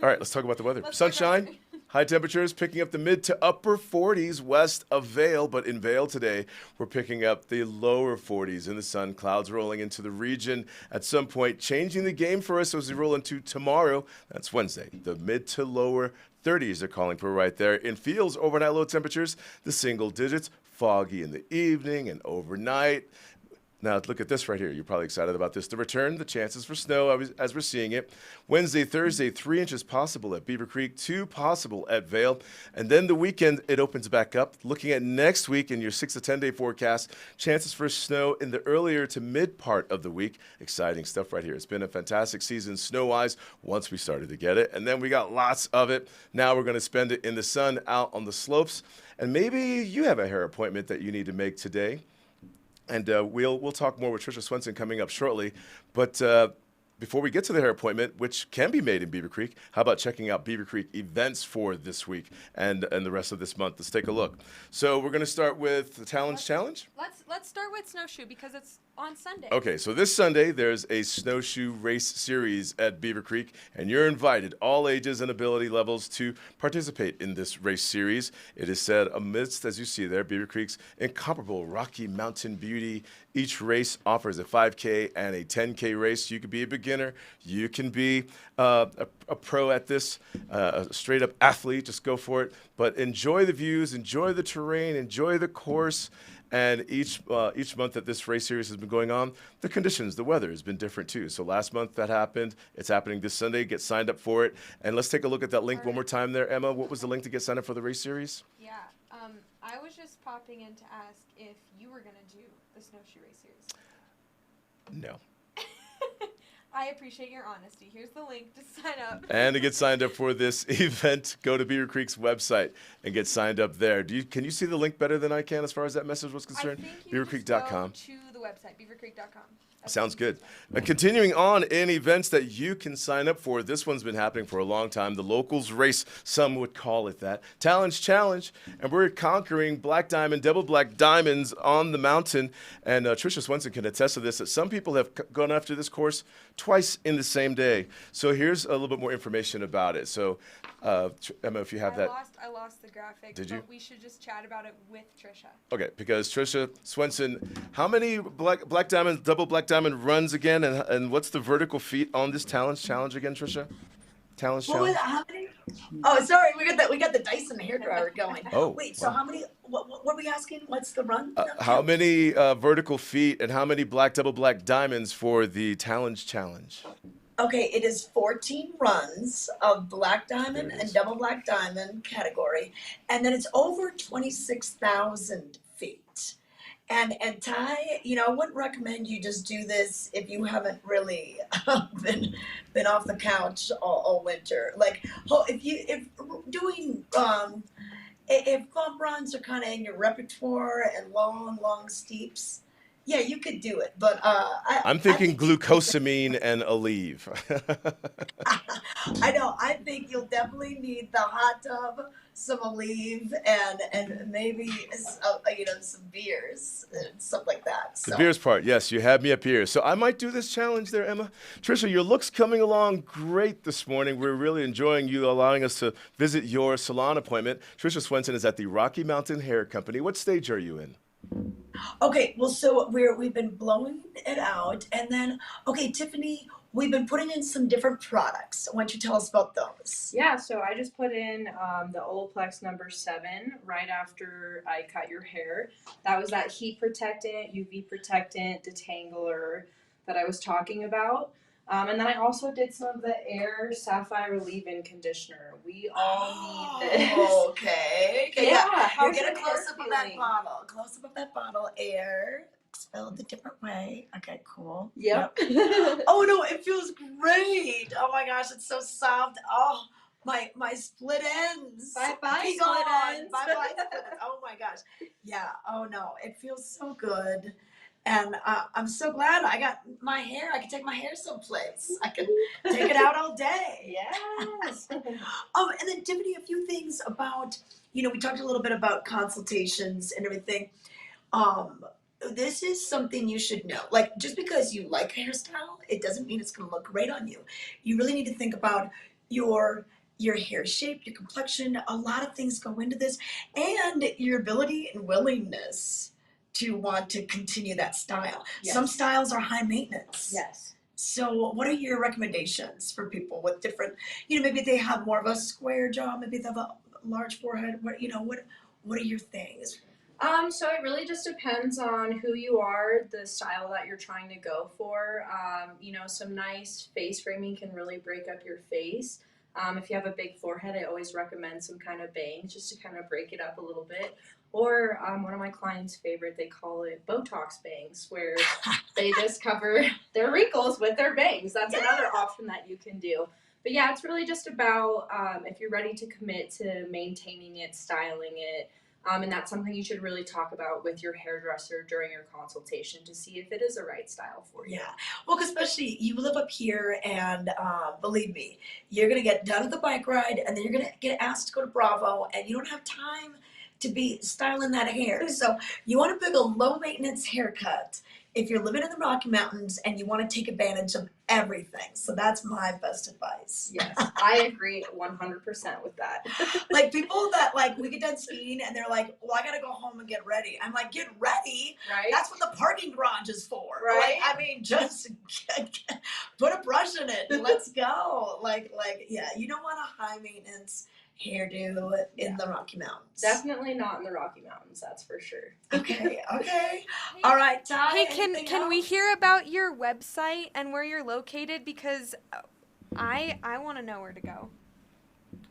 All right, let's talk about the weather. Let's Sunshine, high temperatures picking up the mid to upper 40s west of Vail, but in Vail today, we're picking up the lower 40s in the sun. Clouds rolling into the region at some point, changing the game for us as we roll into tomorrow. That's Wednesday. The mid to lower 30s they're calling for right there. In fields, overnight low temperatures, the single digits, foggy in the evening and overnight. Now, look at this right here. You're probably excited about this. The return, the chances for snow as we're seeing it. Wednesday, Thursday, 3 inches possible at Beaver Creek, 2 possible at Vail. And then the weekend, it opens back up. Looking at next week in your 6 to 10 day forecast, chances for snow in the earlier to mid part of the week. Exciting stuff right here. It's been a fantastic season snow-wise once we started to get it. And then we got lots of it. Now we're going to spend it in the sun out on the slopes. And maybe you have a hair appointment that you need to make today. And we'll talk more with Tricia Swenson coming up shortly. But before we get to the hair appointment, which can be made in Beaver Creek, how about checking out Beaver Creek events for this week and the rest of this month? Let's take a look. So we're going to start with the Talents Challenge. Let's start with Snowshoe because it's on Sunday. Okay, so this Sunday, there's a snowshoe race series at Beaver Creek, and you're invited, all ages and ability levels, to participate in this race series. It is set amidst, as you see there, Beaver Creek's incomparable Rocky Mountain beauty. Each race offers a 5K and a 10K race. You could be a beginner. You can be a pro at this, a straight-up athlete. Just go for it. But enjoy the views, enjoy the terrain, enjoy the course. And each month that this race series has been going on, the conditions, the weather has been different too. So last month that happened. It's happening this Sunday. Get signed up for it. And let's take a look at that link one more time there. Emma, what was the link to get signed up for the race series? Yeah, I was just popping in to ask if you were going to do the Snowshoe race series. No. I appreciate your honesty. Here's the link to sign up. And to get signed up for this event, go to Beaver Creek's website and get signed up there. Can you see the link better than I can as far as that message was concerned? I think you beavercreek.com. just go to the website, beavercreek.com. Sounds good. Continuing on in events that you can sign up for, this one's been happening for a long time. The locals race, some would call it that. Talon's Challenge, and we're conquering black diamond, double black diamonds on the mountain. And Tricia Swenson can attest to this, that some people have gone after this course twice in the same day. So here's a little bit more information about it. So, Emma, if you have that. I lost the graphic. Did you? But we should just chat about it with Tricia. Okay, because Tricia Swenson, how many black diamond, double black diamond runs again, and what's the vertical feat on this Talon's Challenge again, Tricia? Talon's Challenge? How many? Oh, sorry, we got the Dyson hairdryer going. Oh, wait, so how many? What are we asking? What's the run? How many vertical feet and how many double black diamonds for the Talon's Challenge? Okay, it is 14 runs of black diamond and double black diamond category, and then it's over 26,000 feet. And Ty, I wouldn't recommend you just do this if you haven't really been off the couch all winter. Like, if bump runs are kind of in your repertoire and long steeps, yeah, you could do it. But I'm thinking glucosamine and Aleve. I know. I think you'll definitely need the hot tub, some Aleve, and maybe some beers and stuff like that. So. The beers part, yes, you had me up here. So I might do this challenge there, Emma. Tricia, your look's coming along great this morning. We're really enjoying you allowing us to visit your salon appointment. Tricia Swenson is at the Rocky Mountain Hair Company. What stage are you in? Okay, well, so we've been blowing it out, and then Tiffany, we've been putting in some different products. Why don't you tell us about those? Yeah, so I just put in the Olaplex number 7 right after I cut your hair. That was that heat protectant, UV protectant, detangler that I was talking about. And then I also did some of the Air Sapphire Leave-In Conditioner. We all need this. Okay. Yeah. We'll get a close-up of that bottle. Close-up of that bottle. Air. Spelled a different way. Okay, cool. Yep. Oh, no, it feels great. Oh, my gosh, it's so soft. Oh, my split ends. Bye-bye, split ends. Bye-bye, split ends. Oh, my gosh. Yeah. Oh, no, it feels so good. And I'm so glad I got my hair. I can take my hair someplace. I can take it out all day. Yes. And then Tiffany, a few things about, we talked a little bit about consultations and everything. This is something you should know. Like, just because you like a hairstyle, it doesn't mean it's going to look great on you. You really need to think about your hair shape, your complexion. A lot of things go into this, and your ability and willingness to want to continue that style. Yes. Some styles are high maintenance. Yes. So what are your recommendations for people with different, maybe they have more of a square jaw, maybe they have a large forehead. What are your things? So it really just depends on who you are, the style that you're trying to go for. Some nice face framing can really break up your face. If you have a big forehead, I always recommend some kind of bangs just to kind of break it up a little bit. Or one of my clients' favorite, they call it Botox bangs, where they just cover their wrinkles with their bangs. That's another option that you can do. But yeah, it's really just about if you're ready to commit to maintaining it, styling it, and that's something you should really talk about with your hairdresser during your consultation to see if it is the right style for you. Yeah, well, especially you live up here, and believe me, you're going to get done with the bike ride, and then you're going to get asked to go to Bravo, and you don't have time to be styling that hair. So you want to pick a low maintenance haircut if you're living in the Rocky Mountains and you want to take advantage of everything. So that's my best advice. Yes, I agree 100% with that. Like people that we get done skiing and they're like, well, I got to go home and get ready. I'm like, get ready? Right. That's what the parking garage is for. Right. Just put a brush in it and let's go. Yeah, you don't want a high maintenance hairdo in the Rocky Mountains. Definitely not in the Rocky Mountains, that's for sure. Okay. All right, Ty. Hey, can we hear about your website and where you're located? Because I want to know where to go.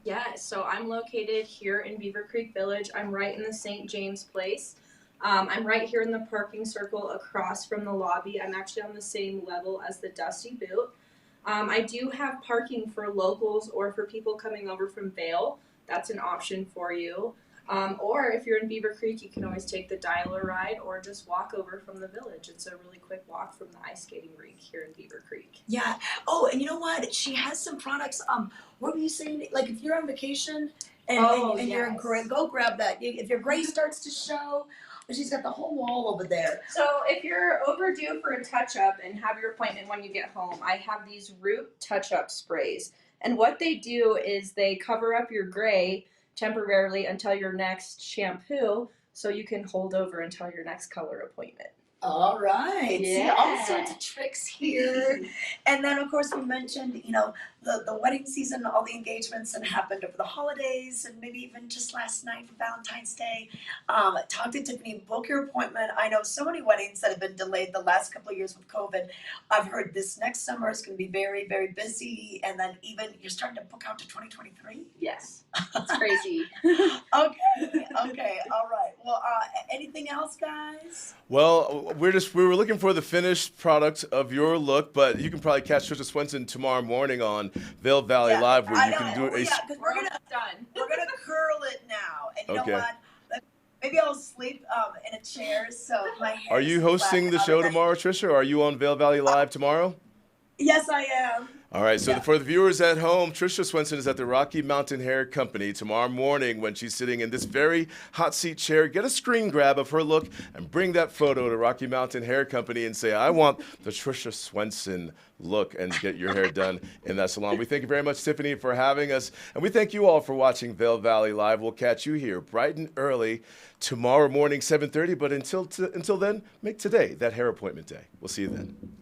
Yeah, so I'm located here in Beaver Creek Village. I'm right in the St. James Place. I'm right here in the parking circle across from the lobby. I'm actually on the same level as the Dusty Boot. I do have parking for locals or for people coming over from Vail. That's an option for you. Or if you're in Beaver Creek, you can always take the dialer ride or just walk over from the village. It's a really quick walk from the ice skating rink here in Beaver Creek. Yeah. Oh, and you know what? She has some products. What were you saying? Like if you're on vacation and you're gray, go grab that. If your gray starts to show, she's got the whole wall over there. So if you're overdue for a touch-up and have your appointment when you get home, I have these root touch-up sprays. And what they do is they cover up your gray temporarily until your next shampoo, so you can hold over until your next color appointment. All right. See, Yeah. all sorts of tricks here. And then, of course, we mentioned, the wedding season, all the engagements that happened over the holidays and maybe even just last night for Valentine's Day. Talk to Tiffany, book your appointment. I know so many weddings that have been delayed the last couple of years with COVID. I've heard this next summer is going to be very, very busy. And then even you're starting to book out to 2023? Yes. It's crazy. Okay. All right. Well, anything else, guys? Well, we were looking for the finished product of your look, but you can probably catch Trisha Swenson tomorrow morning on Vail Valley Live, where you can do because we're gonna curl it now, and you know what? Maybe I'll sleep in a chair so my hair. Are you hosting the show tomorrow, Trisha, or are you on Vail Valley Live tomorrow? Yes, I am. All right, so for the viewers at home, Trisha Swenson is at the Rocky Mountain Hair Company tomorrow morning when she's sitting in this very hot seat chair. Get a screen grab of her look and bring that photo to Rocky Mountain Hair Company and say, I want the Trisha Swenson look, and get your hair done in that salon. We thank you very much, Tiffany, for having us, and we thank you all for watching Vail Valley Live. We'll catch you here bright and early tomorrow morning, 7:30, but until then, make today that hair appointment day. We'll see you then.